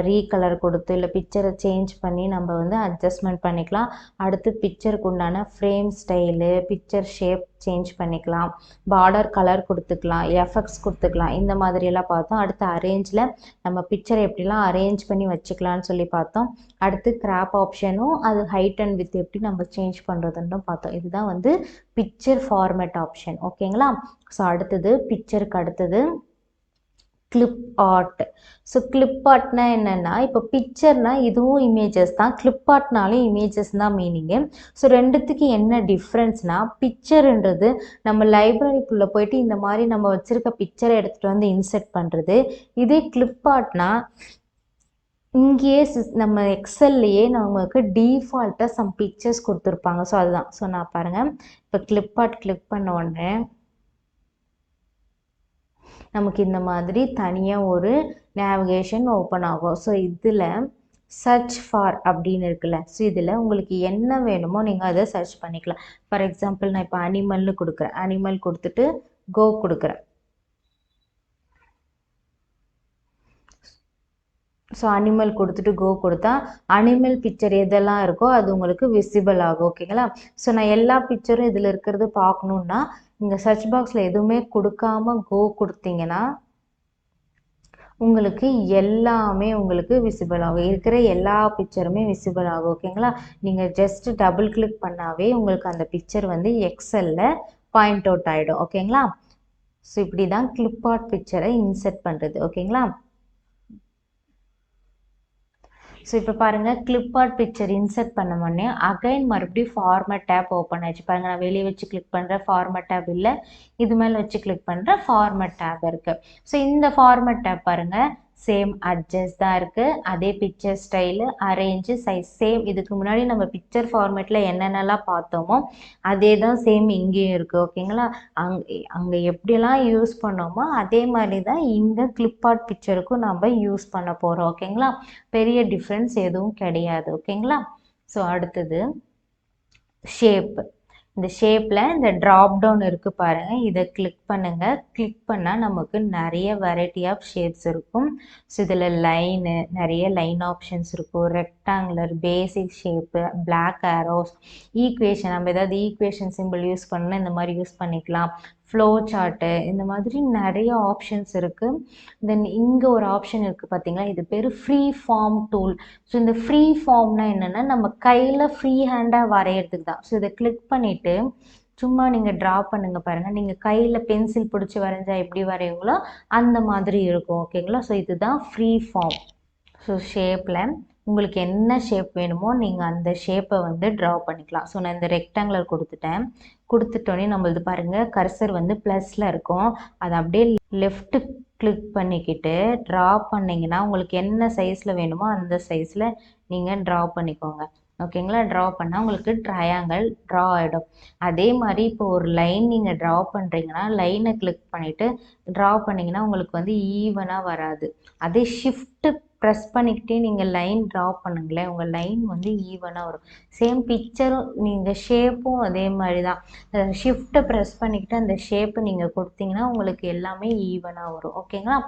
B: ரீகலர் கொடுத்து, இல்லை பிக்சரை சேஞ்ச் பண்ணி நம்ம வந்து அட்ஜஸ்ட்மெண்ட் பண்ணிக்கலாம். அடுத்து பிக்சருக்கு உண்டான frame style, picture shape change பண்ணிக்கலாம், பார்டர் கலர் கொடுத்துக்கலாம், எஃபெக்ட்ஸ் கொடுத்துக்கலாம். இந்த மாதிரியெல்லாம் பார்த்தோம். அடுத்து அரேஞ்சில் நம்ம பிக்சரை எப்படிலாம் அரேஞ்ச் பண்ணி வச்சுக்கலான்னு சொல்லி பார்த்தோம். அடுத்து கிராப் ஆப்ஷனும் அது ஹைட் அண்ட் வித் எப்படி நம்ம சேஞ்ச் பண்ணுறதுன்னு பார்த்தோம். இதுதான் வந்து பிக்சர் ஃபார்மேட் ஆப்ஷன். ஓகேங்களா? ஸோ அடுத்தது பிக்சருக்கு அடுத்தது கிளிப் ஆர்ட். ஸோ கிளிப் ஆர்ட்னா என்னென்னா, இப்போ பிக்சர்னா இதுவும் இமேஜஸ் தான், கிளிப் ஆர்ட்னாலும் இமேஜஸ் தான் மீனிங்கு. ஸோ ரெண்டுத்துக்கு என்ன டிஃப்ரென்ஸ்னால், பிக்சருன்றது நம்ம லைப்ரரிக்குள்ளே போயிட்டு இந்த மாதிரி நம்ம வச்சுருக்க பிக்சரை எடுத்துகிட்டு வந்து இன்செர்ட் பண்ணுறது. இதே கிளிப் ஆர்ட்னா இங்கேயே நம்ம எக்ஸல்லையே நமக்கு டீஃபால்ட்டாக சம் பிக்சர்ஸ் கொடுத்துருப்பாங்க. ஸோ அதுதான். ஸோ நான் பாருங்கள், இப்போ கிளிப் ஆர்ட் கிளிக் பண்ண உடனே நமக்கு இந்த மாதிரி தனியாக ஒரு நேவிகேஷன் ஓப்பன் ஆகும். ஸோ இதில் சர்ச் ஃபார் அப்படின்னு இருக்குல்ல, ஸோ இதில் உங்களுக்கு என்ன வேணுமோ நீங்கள் அதை சர்ச் பண்ணிக்கலாம். ஃபார் எக்ஸாம்பிள் நான் இப்போ அனிமல்னு கொடுக்குறேன். அனிமல் கொடுத்துட்டு கோ கொடுக்குறேன். ஸோ அனிமல் கொடுத்துட்டு கோ கொடுத்தா அனிமல் பிக்சர் எதெல்லாம் இருக்கோ அது உங்களுக்கு விசிபிள் ஆகும். ஓகேங்களா? ஸோ நான் எல்லா பிக்சரும் இதில் இருக்கிறது பார்க்கணுன்னா இங்கே சர்ச் பாக்ஸில் எதுவுமே கொடுக்காம கோ கொடுத்தீங்கன்னா உங்களுக்கு எல்லாமே உங்களுக்கு விசிபிள் ஆகும். இருக்கிற எல்லா பிக்சருமே விசிபிள் ஆகும். ஓகேங்களா? நீங்கள் ஜஸ்ட் டபுள் கிளிக் பண்ணாவே உங்களுக்கு அந்த பிக்சர் வந்து எக்ஸலில் பாயிண்ட் அவுட் ஆகிடும். ஓகேங்களா? ஸோ இப்படி தான் கிளிப் ஆர்ட் பிக்சரை இன்செர்ட் பண்ணுறது. ஓகேங்களா? ஸோ இப்போ பாருங்கள், கிளிப் ஆர்ட் பிக்சர் இன்செர்ட் பண்ண உடனே அகைன் மறுபடியும் ஃபார்மேட் டேப் ஓப்பன் ஆயிடுச்சு. பாருங்கள், நான் வெளியே வச்சு கிளிக் பண்ணுறேன், ஃபார்மேட் டேப் இல்லை. இது மேலே வச்சு கிளிக் பண்ணுறேன், ஃபார்மேட் டேப் இருக்குது. ஸோ இந்த ஃபார்மேட் டேப் பாருங்கள், சேம் அட்ஜஸ்ட் தான் இருக்குது. அதே picture style, arrange, size same. இதுக்கு முன்னாடி நம்ம பிக்சர் ஃபார்மேட்டில் என்னென்னலாம் பார்த்தோமோ அதே தான் சேம் இங்கேயும் இருக்குது. ஓகேங்களா? அங்கே எப்படிலாம் யூஸ் பண்ணோமோ அதே மாதிரி தான் இங்கே கிளிப் ஆர்ட் பிக்சருக்கும் நம்ம யூஸ் பண்ண போகிறோம். ஓகேங்களா? பெரிய டிஃப்ரென்ஸ் எதுவும் கிடையாது. ஓகேங்களா? ஸோ அடுத்தது ஷேப்பு. இந்த ஷேப்பில் இந்த ட்ராப் டவுன் இருக்குது பாருங்கள், இதை கிளிக் பண்ணுங்கள். கிளிக் பண்ணால் நமக்கு நிறைய வெரைட்டி ஆஃப் ஷேப்ஸ் இருக்கும். ஸோ இதில் லைனு, நிறைய லைன் ஆப்ஷன்ஸ் இருக்கும். ரெக்டாங்குலர், பேசிக் ஷேப்பு, பிளாக் ஆரோஸ், ஈக்குவேஷன், நம்ம ஏதாவது ஈக்குவேஷன் சிம்பிள் யூஸ் பண்ணால் இந்த மாதிரி யூஸ் பண்ணிக்கலாம். ஃப்ளோ சார்ட்டு, இந்த மாதிரி நிறைய ஆப்ஷன்ஸ் இருக்குது. தென் இங்கே ஒரு ஆப்ஷன் இருக்குது பார்த்தீங்களா, இது பேர் ஃப்ரீ ஃபார்ம் டூல். ஸோ இந்த ஃப்ரீ ஃபார்ம்னா என்னென்னா நம்ம கையில் ஃப்ரீ ஹேண்டாக வரைகிறதுக்கு தான். ஸோ இதை கிளிக் பண்ணிவிட்டு சும்மா நீங்கள் ட்ரா பண்ணுங்கள். பாருங்கள், நீங்கள் கையில் பென்சில் பிடிச்சி வரைஞ்சா எப்படி வரையுங்களோ அந்த மாதிரி இருக்கும். ஓகேங்களா? ஸோ இதுதான் ஃப்ரீ ஃபார்ம். ஸோ ஷேப்பில் உங்களுக்கு என்ன ஷேப் வேணுமோ நீங்கள் அந்த ஷேப்பை வந்து ட்ரா பண்ணிக்கலாம். ஸோ நான் இந்த ரெக்டாங்குலர் கொடுத்துட்டேன். கொடுத்துட்டோன்னே நம்மளது பாருங்கள், கர்சர் வந்து ப்ளஸில் இருக்கும். அதை அப்படியே லெஃப்ட்டு கிளிக் பண்ணிக்கிட்டு ட்ரா பண்ணிங்கன்னா உங்களுக்கு என்ன சைஸில் வேணுமோ அந்த சைஸில் நீங்கள் ட்ரா பண்ணிக்கோங்க. ஓகேங்களா? ட்ரா பண்ணால் உங்களுக்கு ட்ரையாங்கிள் ட்ரா ஆகிடும். அதே மாதிரி இப்போ ஒரு லைன் நீங்கள் ட்ரா பண்ணுறீங்கன்னா லைனை கிளிக் பண்ணிவிட்டு ட்ரா பண்ணிங்கன்னா உங்களுக்கு வந்து ஈவனாக வராது. அதே ஷிஃப்ட்டு ப்ரெஸ் பண்ணிக்கிட்டே நீங்கள் லைன் ட்ரா பண்ணுங்களேன், உங்கள் லைன் வந்து ஈவனாக வரும். சேம் பிக்சரும் நீங்கள் ஷேப்பும் அதே மாதிரி தான். ஷிஃப்ட்டை ப்ரெஸ் பண்ணிக்கிட்டு அந்த ஷேப்பை நீங்கள் கொடுத்தீங்கன்னா உங்களுக்கு எல்லாமே ஈவனாக வரும். ஓகேங்களா?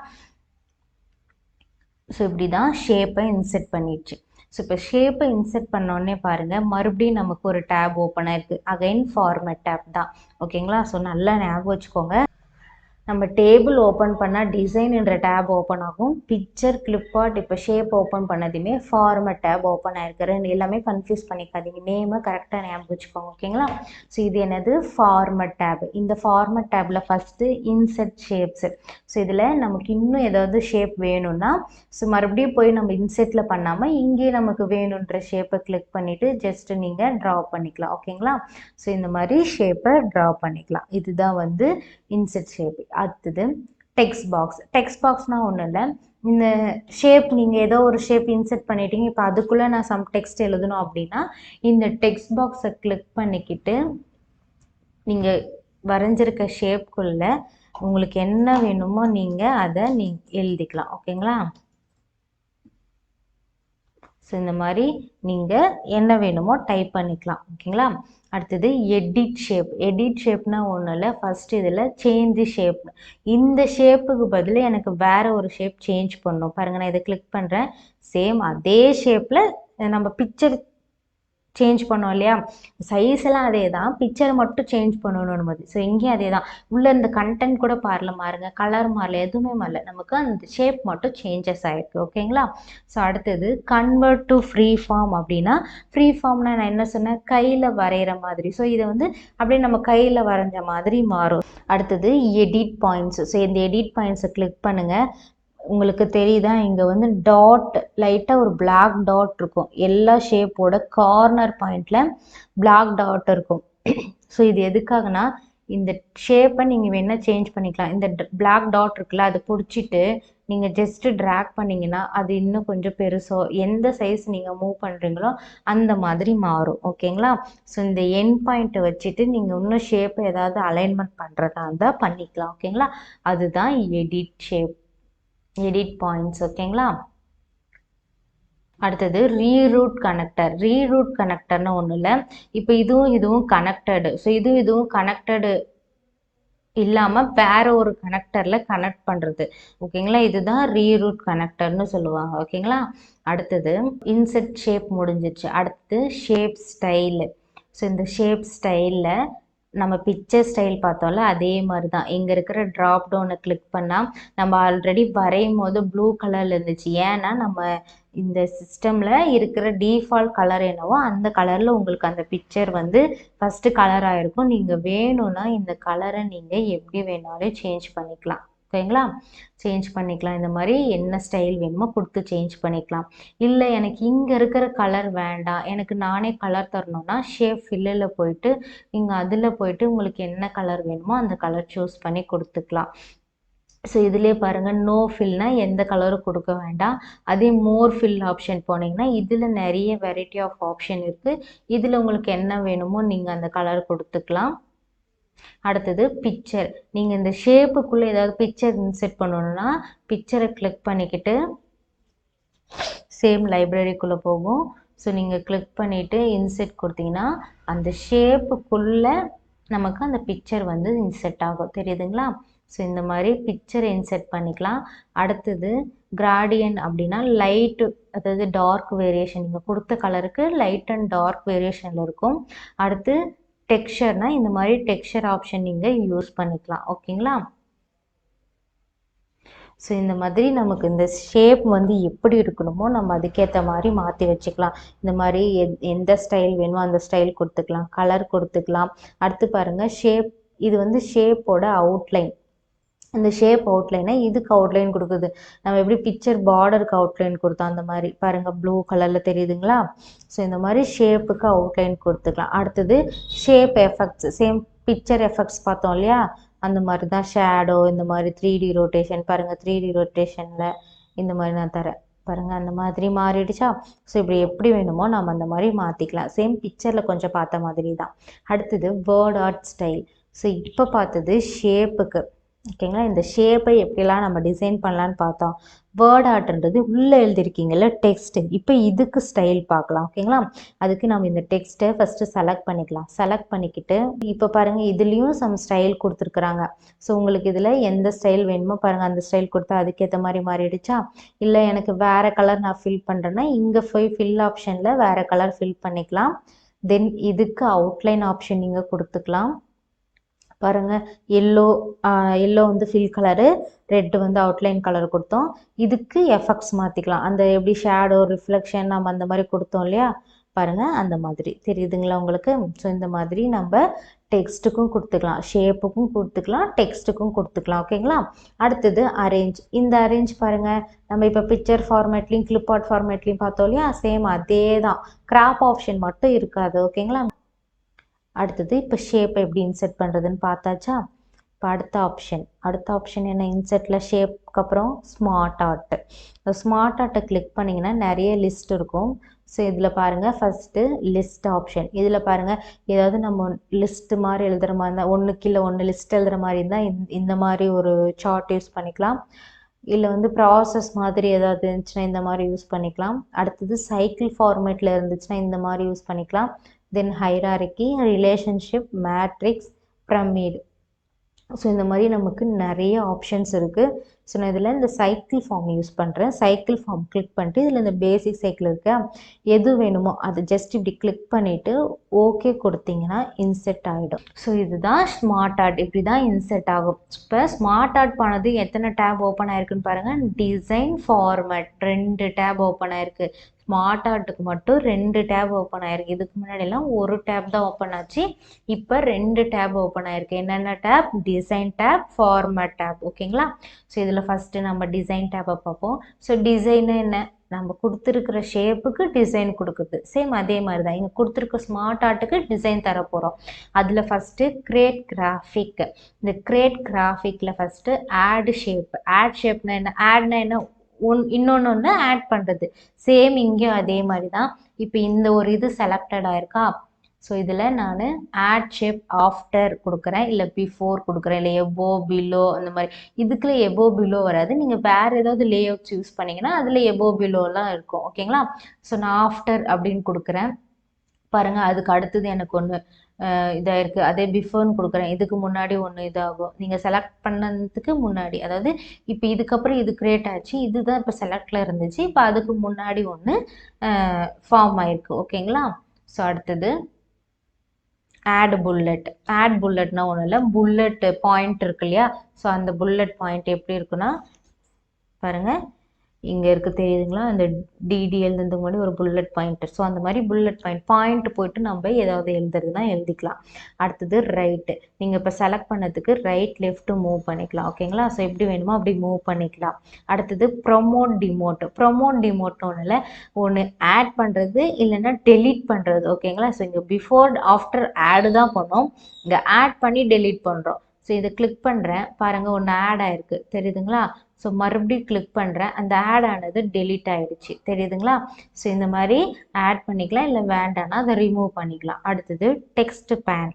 B: ஸோ இப்படி தான் ஷேப்பை இன்செர்ட் பண்ணிடுச்சு. ஸோ இப்போ ஷேப்பை இன்செர்ட் பண்ணோடனே பாருங்கள், மறுபடியும் நமக்கு ஒரு டேப் ஓப்பன் ஆயிருக்கு. அகைன் ஃபார்மேட் டேப் தான். ஓகேங்களா? ஸோ நல்லா ஞாபகம் வச்சுக்கோங்க. நம்ம டேபிள் ஓப்பன் பண்ணால் டிசைன்ன்ற டேப் ஓப்பன் ஆகும். பிக்சர், கிளிப் ஆர்ட், இப்போ ஷேப் ஓப்பன் பண்ணதுமே ஃபார்மேட் டேப் ஓப்பன் ஆகிருக்கிறேன். எல்லாமே கன்ஃபியூஸ் பண்ணிக்காதீங்க, நேமை கரெக்டாக ஞாபகம் வச்சுக்கோங்க. ஓகேங்களா? ஸோ இது என்னது? Format tab. இந்த ஃபார்மேட் டேப்பில் ஃபஸ்ட்டு இன்செர்ட் ஷேப்ஸு. ஸோ இதில் நமக்கு இன்னும் ஏதாவது ஷேப் வேணும்னா ஸோ மறுபடியும் போய் நம்ம இன்செர்ட்டில் பண்ணாமல் இங்கே நமக்கு வேணுன்ற ஷேப்பை கிளிக் பண்ணிவிட்டு ஜஸ்ட்டு நீங்கள் ட்ரா பண்ணிக்கலாம். ஓகேங்களா? ஸோ இந்த மாதிரி ஷேப்பை ட்ரா பண்ணிக்கலாம். இதுதான் வந்து இன்செர்ட் ஷேப். அடுத்தது டெக்ஸ்ட் பாக்ஸ்னால் ஒன்றும் இல்லை, இந்த ஷேப் நீங்கள் ஏதோ ஒரு ஷேப் இன்செர்ட் பண்ணிட்டீங்க, இப்போ அதுக்குள்ளே நான் சம் டெக்ஸ்ட் எழுதணும் அப்படின்னா இந்த டெக்ஸ்ட் பாக்ஸை கிளிக் பண்ணிக்கிட்டு நீங்கள் வரைஞ்சிருக்க ஷேப்குள்ளே உங்களுக்கு என்ன வேணுமோ நீங்கள் அதை எழுதிக்கலாம். ஓகேங்களா? ஸோ இந்த மாதிரி நீங்கள் என்ன வேணுமோ டைப் பண்ணிக்கலாம். ஓகேங்களா? அடுத்தது எடிட் ஷேப்னா ஒன்றும் இல்லை, ஃபஸ்ட்டு இதில் சேஞ்ச் ஷேப், இந்த ஷேப்புக்கு பதில் எனக்கு வேறு ஒரு ஷேப் சேஞ்ச் பண்ணணும். பாருங்கள், நான் இதை கிளிக் பண்ணுறேன், சேம் அதே ஷேப்பில் நம்ம பிக்சர் சேஞ்ச் பண்ணோம் இல்லையா, சைஸ் எல்லாம் அதே தான், பிக்சரை மட்டும் சேஞ்ச் பண்ணணும் மாதிரி. ஸோ இங்கேயும் அதே தான், உள்ள இந்த கண்டென்ட் கூட மாறுங்க, கலர் மாறல, எதுவுமே மாறல, நமக்கு அந்த ஷேப் மட்டும் சேஞ்சஸ் ஆகிருக்கு. ஓகேங்களா? ஸோ அடுத்தது கன்வெர்ட் டு ஃப்ரீ ஃபார்ம் அப்படின்னா, ஃப்ரீ ஃபார்ம்னா நான் என்ன சொன்னேன், கையில் வரைகிற மாதிரி. ஸோ இதை வந்து அப்படியே நம்ம கையில் வரைஞ்ச மாதிரி மாறும். அடுத்தது எடிட் பாயிண்ட்ஸ். ஸோ இந்த எடிட் பாயிண்ட்ஸை கிளிக் பண்ணுங்கள். உங்களுக்கு தெரியுதா, இங்கே வந்து டாட், லைட்டாக ஒரு பிளாக் டாட் இருக்கும், எல்லா ஷேப்போட கார்னர் பாயிண்டில் பிளாக் டாட் இருக்கும். ஸோ இது எதுக்காகனா, இந்த ஷேப்பை நீங்கள் வேணால் சேஞ்ச் பண்ணிக்கலாம். இந்த பிளாக் டாட் இருக்குல்ல, அதை பிடிச்சிட்டு நீங்கள் ஜஸ்ட்டு ட்ராக் பண்ணிங்கன்னா அது இன்னும் கொஞ்சம் பெருசோ, எந்த சைஸ் நீங்கள் மூவ் பண்ணுறீங்களோ அந்த மாதிரி மாறும். ஓகேங்களா? ஸோ இந்த எண்ட் பாயிண்ட்டை வச்சுட்டு நீங்கள் இன்னும் ஷேப்பை ஏதாவது அலைன்மெண்ட் பண்ணுறதா இருந்தால் பண்ணிக்கலாம். ஓகேங்களா? அதுதான் எடிட் பாயிண்ட்ஸ். ஓகேங்களா? அடுத்தது ரீரூட் கனெக்டர்னு ஒன்றும் இல்லை, இப்போ இதுவும் கனெக்டடு. ஸோ இதுவும் கனெக்டடு இல்லாமல் வேற ஒரு கனெக்டரில் கனெக்ட் பண்ணுறது. ஓகேங்களா? இதுதான் ரீரூட் கனெக்டர்னு சொல்லுவாங்க. ஓகேங்களா? அடுத்தது இன்செர்ட் ஷேப் முடிஞ்சிச்சு. அடுத்தது ஷேப் ஸ்டைலு. ஸோ இந்த ஷேப் ஸ்டைலில் நம்ம பிக்சர் ஸ்டைல் பார்த்தோம்ல, அதே மாதிரி தான். இங்கே இருக்கிற ட்ராப் டவுனை கிளிக் பண்ணால், நம்ம ஆல்ரெடி வரையும் போது ப்ளூ கலரில் இருந்துச்சு, ஏன்னா நம்ம இந்த சிஸ்டமில் இருக்கிற டிஃபால்ட் கலர் என்னவோ அந்த கலரில் உங்களுக்கு அந்த பிக்சர் வந்து ஃபஸ்ட்டு கலராக இருக்கும். நீங்கள் வேணும்னா இந்த கலரை நீங்கள் எப்படி வேணாலும் சேஞ்ச் பண்ணிக்கலாம். ஓகேங்களா? சேஞ்ச் பண்ணிக்கலாம். இந்த மாதிரி என்ன ஸ்டைல் வேணுமோ கொடுத்து சேஞ்ச் பண்ணிக்கலாம். இல்லை எனக்கு இங்கே இருக்கிற கலர் வேண்டாம், எனக்கு நானே கலர் தரணும்னா ஷேப் ஃபில்லில் போயிட்டு நீங்கள் அதில் போயிட்டு உங்களுக்கு என்ன கலர் வேணுமோ அந்த கலர் சூஸ் பண்ணி கொடுத்துக்கலாம். ஸோ இதிலே பாருங்கள், நோ ஃபில்னா எந்த கலரும் கொடுக்க வேண்டாம். அதே மோர் ஃபில் ஆப்ஷன் போனீங்கன்னா இதில் நிறைய வெரைட்டி ஆஃப் ஆப்ஷன் இருக்குது, இதில் உங்களுக்கு என்ன வேணுமோ நீங்கள் அந்த கலர் கொடுத்துக்கலாம். அடுத்தது பிக்சர். நீங்கள் இந்த ஷேப்புக்குள்ளே ஏதாவது பிக்சர் இன்செர்ட் பண்ணணும்னா பிக்சரை கிளிக் பண்ணிக்கிட்டு சேம் லைப்ரரிக்குள்ளே போகும். ஸோ நீங்கள் கிளிக் பண்ணிவிட்டு இன்செர்ட் கொடுத்தீங்கன்னா அந்த ஷேப்புக்குள்ளே நமக்கு அந்த பிக்சர் வந்து இன்செர்ட் ஆகும். தெரியுதுங்களா? ஸோ இந்த மாதிரி பிக்சரை இன்செர்ட் பண்ணிக்கலாம். அடுத்தது கிராடியன்ட் அப்படின்னா லைட்டு, அதாவது டார்க் வேரியேஷன், நீங்கள் கொடுத்த கலருக்கு லைட் அண்ட் டார்க் வேரியேஷனில் இருக்கும். அடுத்து டெக்ஸ்சர்னா இந்த மாதிரி டெக்ஸ்சர் ஆப்ஷன் நீங்கள் யூஸ் பண்ணிக்கலாம். ஓகேங்களா? ஸோ இந்த மாதிரி நமக்கு இந்த ஷேப் வந்து எப்படி இருக்கணுமோ நம்ம அதுக்கேற்ற மாதிரி மாற்றி வச்சுக்கலாம். இந்த மாதிரி எந்த ஸ்டைல் வேணுமோ அந்த ஸ்டைல் கொடுத்துக்கலாம், கலர் கொடுத்துக்கலாம். அடுத்து பாருங்கள் ஷேப், இது வந்து ஷேப்போட அவுட்லைன். இந்த ஷேப் அவுட்லைனை இதுக்கு அவுட்லைன் கொடுக்குது. நம்ம எப்படி பிக்சர் பார்டருக்கு அவுட்லைன் கொடுத்தோம் அந்த மாதிரி பாருங்கள், ப்ளூ கலரில் தெரியுதுங்களா? ஸோ இந்த மாதிரி ஷேப்புக்கு அவுட்லைன் கொடுத்துக்கலாம். அடுத்தது shape effects, same picture effects பார்த்தோம் இல்லையா, அந்த மாதிரி தான் ஷேடோ, இந்த மாதிரி 3D ரொட்டேஷன் பாருங்கள், 3D ரொட்டேஷனில் இந்த மாதிரி நான் தரேன் பாருங்கள், அந்த மாதிரி மாறிடுச்சா? ஸோ இப்படி எப்படி வேணுமோ நம்ம அந்த மாதிரி மாற்றிக்கலாம். சேம் பிக்சரில் கொஞ்சம் பார்த்த மாதிரி தான். அடுத்தது வேர்ட் ஆர்ட் ஸ்டைல். ஸோ இப்போ பார்த்தது ஷேப்புக்கு. ஓகேங்களா? இந்த ஷேப்பை எப்படிலாம் நம்ம டிசைன் பண்ணலான்னு பார்த்தோம். வேர்ட் ஆர்ட்ன்றது உள்ளே எழுதிருக்கீங்கல்ல டெக்ஸ்ட்டு, இப்போ இதுக்கு ஸ்டைல் பார்க்கலாம். ஓகேங்களா? அதுக்கு நம்ம இந்த டெக்ஸ்ட்டை ஃபஸ்ட்டு செலக்ட் பண்ணிக்கலாம். செலக்ட் பண்ணிக்கிட்டு இப்போ பாருங்கள் இதுலேயும் சம் ஸ்டைல் கொடுத்துருக்குறாங்க. ஸோ உங்களுக்கு இதில் எந்த ஸ்டைல் வேணுமோ பாருங்கள், அந்த ஸ்டைல் கொடுத்தா அதுக்கேற்ற மாதிரி மாறிடுச்சா? இல்லை எனக்கு வேறு கலர் நான் ஃபில் பண்ணுறேன்னா இங்கே போய் ஃபில் ஆப்ஷனில் வேறு கலர் ஃபில் பண்ணிக்கலாம். தென் இதுக்கு அவுட்லைன் ஆப்ஷன் நீங்கள் கொடுத்துக்கலாம். பாருங்கள், எல்லோ வந்து ஃபில் கலரு, ரெட்டு வந்து அவுட்லைன் கலர் கொடுத்தோம். இதுக்கு எஃபெக்ட்ஸ் மாற்றிக்கலாம். அந்த எப்படி ஷேடோ ரிஃப்ளெக்ஷன் நம்ம அந்த மாதிரி கொடுத்தோம் இல்லையா, பாருங்கள் அந்த மாதிரி தெரியுதுங்களா உங்களுக்கு? ஸோ இந்த மாதிரி நம்ம டெக்ஸ்ட்டுக்கும் கொடுத்துக்கலாம், ஷேப்புக்கும் கொடுத்துக்கலாம், டெக்ஸ்ட்டுக்கும் கொடுத்துக்கலாம். ஓகேங்களா? அடுத்தது அரேஞ்ச். இந்த அரேஞ்ச் பாருங்கள், நம்ம இப்போ பிக்சர் ஃபார்மேட்லேயும் கிளிப் ஆர்ட் ஃபார்மேட்லேயும் பார்த்தோம் இல்லையா, சேம் அதே தான், கிராப் ஆப்ஷன் மட்டும் இருக்காது. ஓகேங்களா? அடுத்தது இப்போ ஷேப்பை எப்படி இன்செர்ட் பண்ணுறதுன்னு பார்த்தாச்சா? இப்போ அடுத்த ஆப்ஷன் என்ன, இன்செர்ட்டில் ஷேப்க்கு அப்புறம் ஸ்மார்ட் ஆர்ட். ஸ்மார்ட் ஆர்ட்டை கிளிக் பண்ணிங்கன்னா நிறைய லிஸ்ட் இருக்கும். ஸோ இதில் பாருங்கள் ஃபஸ்ட்டு லிஸ்ட் ஆப்ஷன். இதில் பாருங்கள் ஏதாவது நம்ம லிஸ்ட்டு மாதிரி எழுதுகிற மாதிரி இருந்தால், ஒன்றுக்கு இல்லை ஒன்று லிஸ்ட் எழுதுகிற மாதிரி இருந்தால் இந்த மாதிரி ஒரு சார்ட் யூஸ் பண்ணிக்கலாம். இல்லை வந்து ப்ராசஸ் மாதிரி ஏதாவது இருந்துச்சுன்னா இந்த மாதிரி யூஸ் பண்ணிக்கலாம். அடுத்தது சைக்கிள் ஃபார்மேட்டில் இருந்துச்சுன்னா இந்த மாதிரி யூஸ் பண்ணிக்கலாம். Then hierarchy, relationship, matrix, pyramid. So இந்த மாதிரி நமக்கு நிறைய ஆப்ஷன்ஸ் இருக்குது. ஸோ நான் இதில் இந்த சைக்கிள் ஃபார்ம் யூஸ் பண்ணுறேன். சைக்கிள் ஃபார்ம் கிளிக் பண்ணிட்டு இதில் இந்த பேசிக் சைக்கிள் இருக்கா, எது வேணுமோ அது ஜஸ்ட் இப்படி கிளிக் பண்ணிவிட்டு ஓகே கொடுத்தீங்கன்னா இன்செர்ட் ஆகிடும். ஸோ இதுதான் ஸ்மார்ட் ஆர்ட், இப்படி தான் இன்செர்ட் ஆகும். இப்போ ஸ்மார்ட் ஆர்ட் பண்ணது எத்தனை டேப் ஓப்பன் ஆயிருக்குன்னு பாருங்கள். டிசைன், ஃபார்மேட் 2 டேப் ஓப்பன் ஆயிருக்கு. ஸ்மார்ட் ஆர்ட்டுக்கு மட்டும் 2 டேப் ஓப்பன் ஆயிருக்கு. இதுக்கு முன்னாடிலாம் ஒரு டேப் தான் ஓப்பன் ஆச்சு. இப்போ 2 டேப் ஓப்பன் ஆயிருக்கு. என்னென்ன tab, design tab, format tab. ஓகேங்களா. ஸோ இதில் ஃபஸ்ட்டு நம்ம டிசைன் டேப்பை பார்ப்போம். ஸோ டிசைனு என்ன, நம்ம கொடுத்துருக்கிற ஷேப்புக்கு டிசைன் கொடுக்குது. சேம் அதே மாதிரி தான் இங்கே கொடுத்துருக்க ஸ்மார்ட் ஆர்ட்டுக்கு டிசைன் தர போகிறோம். அதில் ஃபஸ்ட்டு கிரியேட் கிராஃபிக். இந்த கிரியேட் கிராஃபிக்கில் ஃபஸ்ட்டு ஆட் ஷேப். ஆட் ஷேப்னா என்ன, ஆட்னா என்ன, இன்னொன்று ஆட் பண்ணுறது. சேம் இங்கேயும் அதே மாதிரி தான். இப்போ இந்த ஒரு இது செலக்டட் ஆயிருக்கா. ஸோ இதில் நான் ஆட் ஷேப் ஆஃப்டர் கொடுக்குறேன், இல்லை பிஃபோர் கொடுக்குறேன், இல்லை எபோ பிலோ அந்த மாதிரி. இதுக்குள்ள எபோ பிலோ வராது. நீங்கள் வேறு ஏதாவது லே அவுட்ஸ் யூஸ் பண்ணிங்கன்னா அதில் எபோ பிலோலாம் இருக்கும். ஓகேங்களா. ஸோ நான் ஆஃப்டர் அப்படின்னு கொடுக்குறேன். பாருங்கள் அதுக்கு அடுத்தது எனக்கு ஒன்று இதாக இருக்குது. அதே பிஃபோர்னு கொடுக்குறேன். இதுக்கு முன்னாடி ஒன்று இதாகும். நீங்கள் செலக்ட் பண்ணதுக்கு முன்னாடி, அதாவது இப்போ இதுக்கப்புறம் இது கிரியேட் ஆச்சு, இதுதான் இப்போ செலக்டில் இருந்துச்சு, இப்போ அதுக்கு முன்னாடி ஒன்று ஃபார்ம் ஆயிருக்கு. ஓகேங்களா. ஸோ அடுத்தது ஆட் புல்லட். ஆட் புல்லட்னா ஒன்றும் இல்லை, புல்லட் பாயிண்ட் இருக்கு இல்லையா. ஸோ அந்த புல்லட் பாயிண்ட் எப்படி இருக்குன்னா பாருங்கள் இங்கே இருக்குது தெரியுதுங்களா, இந்த டிடிஎல்ந்து முன்னாடி ஒரு புல்லட் பாயிண்ட். ஸோ அந்த மாதிரி புல்லட் பாயிண்ட் போயிட்டு நம்ம ஏதாவது எழுதுறதுனா எழுதிக்கலாம். அடுத்தது ரைட்டு. நீங்கள் இப்போ செலக்ட் பண்ணதுக்கு ரைட் லெஃப்ட்டு மூவ் பண்ணிக்கலாம். ஓகேங்களா. ஸோ எப்படி வேணுமோ அப்படி மூவ் பண்ணிக்கலாம். அடுத்தது ப்ரொமோட் டிமோட். ப்ரொமோட் டிமோட்னு ஒன்று இல்லை, ஒன்று ஆட் பண்ணுறது இல்லைன்னா டெலீட் பண்ணுறது. ஓகேங்களா. ஸோ இங்கே பிஃபோர் ஆஃப்டர் ஆடு தான் பண்ணோம், இங்கே ஆட் பண்ணி டெலீட் பண்ணுறோம். ஸோ இதை கிளிக் பண்ணுறேன் பாருங்கள், ஒன்று ஆட் ஆயிருக்கு தெரியுதுங்களா. ஸோ மறுபடியும் கிளிக் பண்ணுறேன், அந்த ஆட் ஆனது டெலீட் ஆகிடுச்சு தெரியுதுங்களா. ஸோ இந்த மாதிரி ஆட் பண்ணிக்கலாம், இல்லை வேண்டாம்னா அதை ரிமூவ் பண்ணிக்கலாம். அடுத்தது டெக்ஸ்ட் பேன்.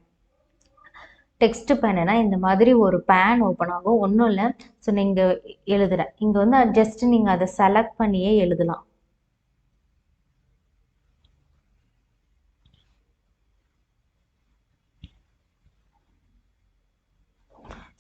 B: டெக்ஸ்ட் பேனுனா இந்த மாதிரி ஒரு பேன் ஓப்பன் ஆகும். ஒன்றும் இல்லை, ஸோ நீங்கள் எழுதுகிறேன் இங்கே வந்து ஜஸ்ட் நீங்கள் அதை செலக்ட் பண்ணியே எழுதலாம்.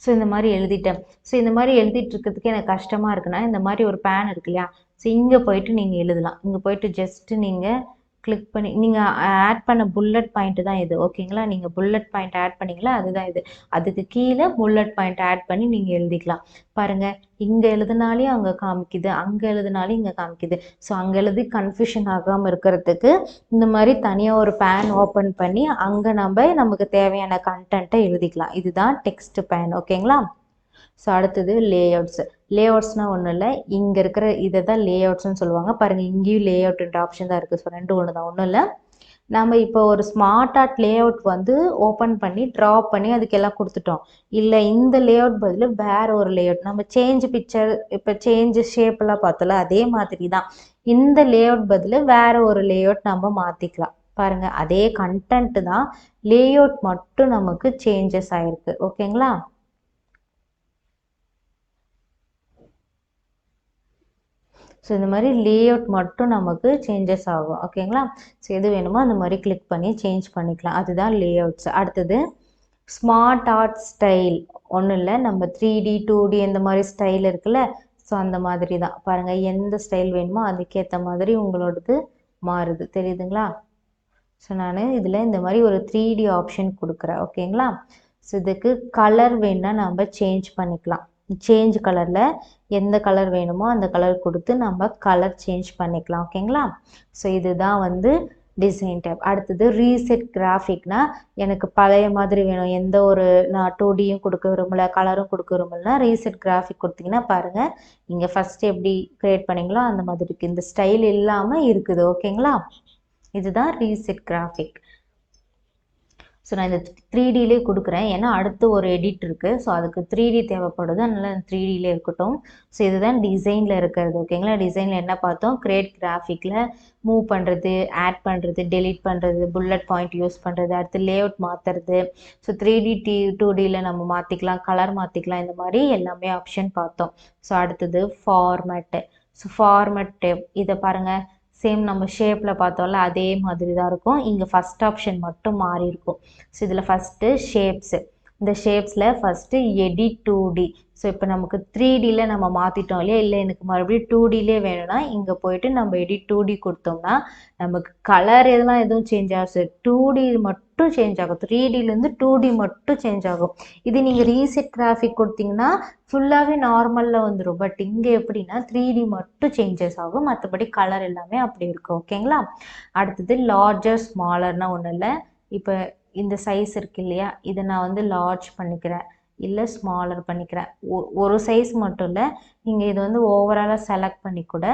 B: ஸோ இந்த மாதிரி எழுதிட்டேன். ஸோ இந்த மாதிரி எழுதிட்டு இருக்கிறதுக்கு எனக்கு கஷ்டமாக இருக்குன்னா இந்த மாதிரி ஒரு பேன் இருக்கு இல்லையா. ஸோ இங்கே போயிட்டு நீங்கள் எழுதலாம். இங்கே போயிட்டு ஜஸ்ட்டு நீங்கள் கிளிக் பண்ணி நீங்கள் ஆட் பண்ண புல்லட் பாயிண்ட் தான் இது. ஓகேங்களா. நீங்கள் புல்லட் பாயிண்ட் ஆட் பண்ணிங்களா அதுதான் இது. அதுக்கு கீழே புல்லட் பாயிண்ட் ஆட் பண்ணி நீங்கள் எழுதிக்கலாம். பாருங்கள் இங்கே எழுதினாலே அங்கே காமிக்குது, அங்கே எழுதினாலே இங்கே காமிக்குது. ஸோ அங்கே எழுதி கன்ஃபியூஷன் ஆகாமல் இருக்கிறதுக்கு இந்த மாதிரி தனியாக ஒரு பேன் ஓப்பன் பண்ணி அங்கே நமக்கு தேவையான கண்டென்ட்டை எழுதிக்கலாம். இதுதான் டெக்ஸ்ட் பேன். ஓகேங்களா. ஸோ அடுத்தது லேஅவுட்ஸ். லேஅவுட்ஸ்னால் ஒன்றும் இல்லை, இங்கே இருக்கிற இதை தான் லேஅவுட்ஸ்னு சொல்லுவாங்க. பாருங்கள் இங்கேயும் லேஅவுட்ன்ற ஆப்ஷன் தான் இருக்குது. ஸோ 2 ஒன்று தான், ஒன்றும் இல்லை. நம்ம இப்போ ஒரு ஸ்மார்ட் ஆர்ட் லேஅவுட் வந்து ஓப்பன் பண்ணி ட்ரா பண்ணி அதுக்கெல்லாம் கொடுத்துட்டோம். இல்லை இந்த லேஅவுட் பதில் வேறு ஒரு லேஅவுட், நம்ம சேஞ்ச் பிக்சர் இப்போ சேஞ்ச் ஷேப்பெல்லாம் பார்த்தோம்ல அதே மாதிரி தான். இந்த லேஅவுட் பதில் வேறு ஒரு லேஅவுட் நம்ம மாற்றிக்கலாம். பாருங்கள் அதே கண்டென்ட் தான், லேஅவுட் மட்டும் நமக்கு சேஞ்சஸ் ஆகிருக்கு. ஓகேங்களா. ஸோ இந்த மாதிரி லேஅவுட் மட்டும் நமக்கு சேஞ்சஸ் ஆகும். ஓகேங்களா. ஸோ எது வேணுமோ அந்த மாதிரி கிளிக் பண்ணி சேஞ்ச் பண்ணிக்கலாம். அதுதான் லேஅவுட்ஸ். அடுத்தது ஸ்மார்ட் ஆர்ட் ஸ்டைல். ஒன்றும் இல்லை, நம்ம 3D 2D இந்த மாதிரி ஸ்டைல் இருக்குல்ல. ஸோ அந்த மாதிரி தான். பாருங்கள் எந்த ஸ்டைல் வேணுமோ அதுக்கேற்ற மாதிரி உங்களோடது மாறுது தெரியுதுங்களா. ஸோ நான் இதில் இந்த மாதிரி ஒரு 3D ஆப்ஷன் கொடுக்குறேன். ஓகேங்களா. ஸோ இதுக்கு கலர் வேணுன்னா நம்ம சேஞ்ச் பண்ணிக்கலாம். சேஞ்ச் கலரில் எந்த கலர் வேணுமோ அந்த கலர் கொடுத்து நம்ம கலர் சேஞ்ச் பண்ணிக்கலாம். ஓகேங்களா. ஸோ இதுதான் வந்து டிசைன் டேப். அடுத்தது ரீசெட் கிராஃபிக்னா எனக்கு பழைய மாதிரி வேணும், எந்த ஒரு நான் 2Dயும் கொடுக்க விரும்பல கலரும் கொடுக்க விரும்பலனா ரீசெட் கிராஃபிக் கொடுத்தீங்கன்னா பாருங்கள் இங்கே ஃபஸ்ட்டு எப்படி க்ரியேட் பண்ணிங்களோ அந்த மாதிரி இருக்குது, இந்த ஸ்டைல் இல்லாமல் இருக்குது. ஓகேங்களா. இதுதான் ரீசெட் கிராஃபிக். ஸோ நான் இந்த 3Dலே கொடுக்குறேன், ஏன்னா அடுத்து ஒரு எடிட் இருக்குது. ஸோ அதுக்கு 3D தேவைப்படுது, அதனால் 3Dலே இருக்கட்டும். ஸோ இதுதான் டிசைனில் இருக்கிறது. ஓகேங்களா, டிசைனில் என்ன பார்த்தோம், கிரியேட் கிராஃபிக்கில் மூவ் பண்ணுறது, ஆட் பண்ணுறது, டெலீட் பண்ணுறது, புல்லட் பாயிண்ட் யூஸ் பண்ணுறது, அடுத்து லேஅவுட் மாற்றுறது. ஸோ 3D 2Dயில் நம்ம மாற்றிக்கலாம், கலர் மாற்றிக்கலாம், இந்த மாதிரி எல்லாமே ஆப்ஷன் பார்த்தோம். ஸோ அடுத்தது ஃபார்மேட்டு. ஸோ ஃபார்மேட்டு இதை பாருங்கள், சேம் நம்ம ஷேப்பில் பார்த்தோம்ல அதே மாதிரி தான் இருக்கும். இங்கே ஃபஸ்ட் ஆப்ஷன் மட்டும் மாறி இருக்கும். ஸோ இதில் ஃபஸ்ட்டு ஷேப்ஸு, இந்த ஷேப்ஸில் ஃபஸ்ட்டு எடிட் 2D. ஸோ இப்போ நமக்கு 3Dயில் நம்ம மாற்றிட்டோம் இல்லையா, இல்லை எனக்கு மறுபடியும் 2Dலே வேணும்னா இங்கே போயிட்டு நம்ம எடிட் 2D கொடுத்தோம்னா நமக்கு கலர் எதெல்லாம் எதுவும் சேஞ்ச் ஆகும், 2D மட்டும் சேஞ்ச் ஆகும். 3Dலேருந்து 2D மட்டும் சேஞ்ச் ஆகும். இது நீங்கள் ரீசெட் கிராஃபிக் கொடுத்தீங்கன்னா ஃபுல்லாகவே நார்மலில் வந்துடும். பட் இங்கே எப்படின்னா 3D மட்டும் சேஞ்சஸ் ஆகும், மற்றபடி கலர் எல்லாமே அப்படி இருக்கும். ஓகேங்களா, அடுத்தது லார்ஜர் ஸ்மாலர்னால் ஒன்றும் இல்லை. இப்போ இந்த சைஸ் இருக்கு இல்லையா, இதை நான் வந்து லார்ஜ் பண்ணிக்கிறேன், இல்லை ஸ்மாலர் பண்ணிக்கிறேன். ஒரு சைஸ் மட்டும் இல்லை, நீங்கள் இது வந்து ஓவராலாக செலக்ட் பண்ணி கூட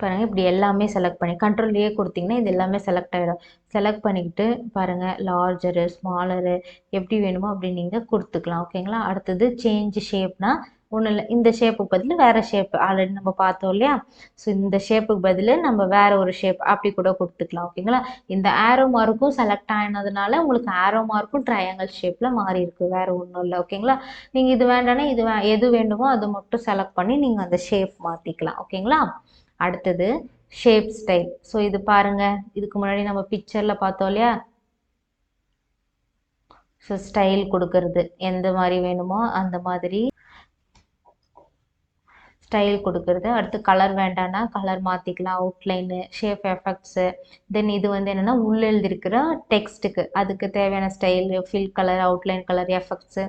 B: பாருங்கள். இப்படி எல்லாமே செலக்ட் பண்ணி கண்ட்ரோல்லையே கொடுத்தீங்கன்னா இது எல்லாமே செலக்ட் ஆகிடும். செலக்ட் பண்ணிக்கிட்டு பாருங்கள், லார்ஜரு ஸ்மாலரு எப்படி வேணுமோ அப்படி நீங்கள் கொடுத்துக்கலாம். ஓகேங்களா, அடுத்தது சேஞ்ச் ஷேப்னா ஒன்றும் இல்லை, இந்த ஷேப்புக்கு பதில் வேறு ஷேப் ஆல்ரெடி நம்ம பார்த்தோம் இல்லையா. ஸோ இந்த ஷேப்புக்கு பதில் நம்ம வேறு ஒரு ஷேப் அப்படி கூட கொடுத்துக்கலாம். ஓகேங்களா, இந்த ஆரோ மார்க்கும் செலக்ட் ஆனதுனால உங்களுக்கு ஆரோ மார்க்கும் ட்ரையாங்கிள் ஷேப்பில் மாறி இருக்குது, வேறு ஒன்றும் இல்லை. ஓகேங்களா, நீங்கள் இது வேண்டானா இது எது வேண்டுமோ அது மட்டும் செலக்ட் பண்ணி நீங்கள் அந்த ஷேப் மாற்றிக்கலாம். ஓகேங்களா, அடுத்தது ஷேப் ஸ்டைல். ஸோ இது பாருங்கள், இதுக்கு முன்னாடி நம்ம பிக்சரில் பார்த்தோம் இல்லையா. ஸோ ஸ்டைல் கொடுக்கறது எந்த மாதிரி வேணுமோ அந்த மாதிரி ஸ்டைல் கொடுக்குறது. அடுத்து கலர் வேண்டான்னா கலர் மாற்றிக்கலாம், அவுட்லைனு, ஷேப் எஃபெக்ட்ஸு. தென் இது வந்து என்னென்னா உள்ள எழுதிருக்கிற டெக்ஸ்ட்டுக்கு அதுக்கு தேவையான style, fill colour, outline colour, effects,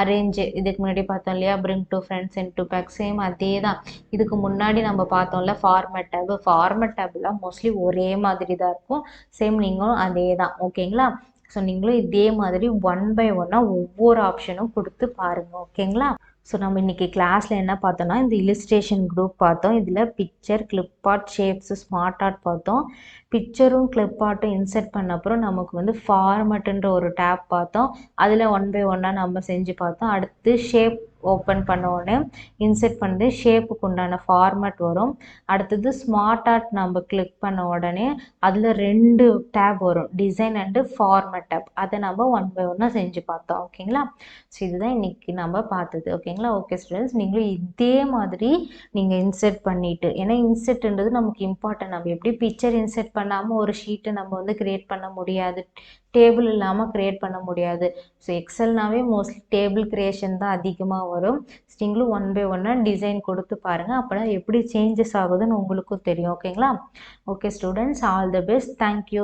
B: arrange. இதுக்கு முன்னாடி பார்த்தோம் இல்லையா, bring to front, send to back, same அதே தான். இதுக்கு முன்னாடி நம்ம பார்த்தோம்ல ஃபார்மேட் டேபு, ஃபார்மேட் டேப்லாம் மோஸ்ட்லி ஒரே மாதிரி தான் இருக்கும். சேம் நீங்களும் அதே தான். ஓகேங்களா, ஸோ நீங்களும் இதே மாதிரி 1 by 1 ஒவ்வொரு ஆப்ஷனும் கொடுத்து பாருங்கள். ஓகேங்களா, ஸோ நம்ம இன்றைக்கி கிளாஸில் என்ன பார்த்தோம்னா இந்த இல்லுஸ்ட்ரேஷன் குரூப் பார்த்தோம். இதில் picture, clip art, shapes, smart art பார்த்தோம். பிக்சரும் கிளிப் ஆர்ட்டும் இன்சர்ட் பண்ண அப்புறம் நமக்கு வந்து ஃபார்மேட்டுன்ற ஒரு டேப் பார்த்தோம். அதில் 1 by 1 நம்ம செஞ்சு பார்த்தோம். அடுத்து ஷேப் ஓப்பன் பண்ண உடனே இன்சர்ட் பண்ணி ஷேப்புக்கு உண்டான ஃபார்மேட் வரும். அடுத்தது ஸ்மார்ட் ஆர்ட் நம்ம கிளிக் பண்ண உடனே அதில் 2 டேப் வரும், டிசைன் அண்டு ஃபார்மேட் டேப். அதை நம்ம 1 by 1 செஞ்சு பார்த்தோம். ஓகேங்களா, ஸோ இதுதான் இன்றைக்கி நம்ம பார்த்தது. ஓகேங்களா, ஓகே ஸ்டூடெண்ட்ஸ், நீங்களும் இதே மாதிரி நீங்கள் இன்சர்ட் பண்ணிவிட்டு, ஏன்னா இன்சர்ட்ன்றது நமக்கு இம்பார்ட்டன்ட். நம்ம எப்படி பிக்சர் இன்சர்ட் பண்ணாமல் ஒரு ஷீட்டை நம்ம வந்து க்ரியேட் பண்ண முடியாது, டேபிள் இல்லாமல் க்ரியேட் பண்ண முடியாது. ஸோ எக்ஸல்னாவே மோஸ்ட்லி டேபிள் க்ரியேஷன் தான் அதிகமாக வரும். நீங்களும் 1 by 1 டிசைன் கொடுத்து பாருங்கள், அப்போ எப்படி சேஞ்சஸ் ஆகுதுன்னு உங்களுக்கும் தெரியும். ஓகேங்களா, okay students, all the best, thank you.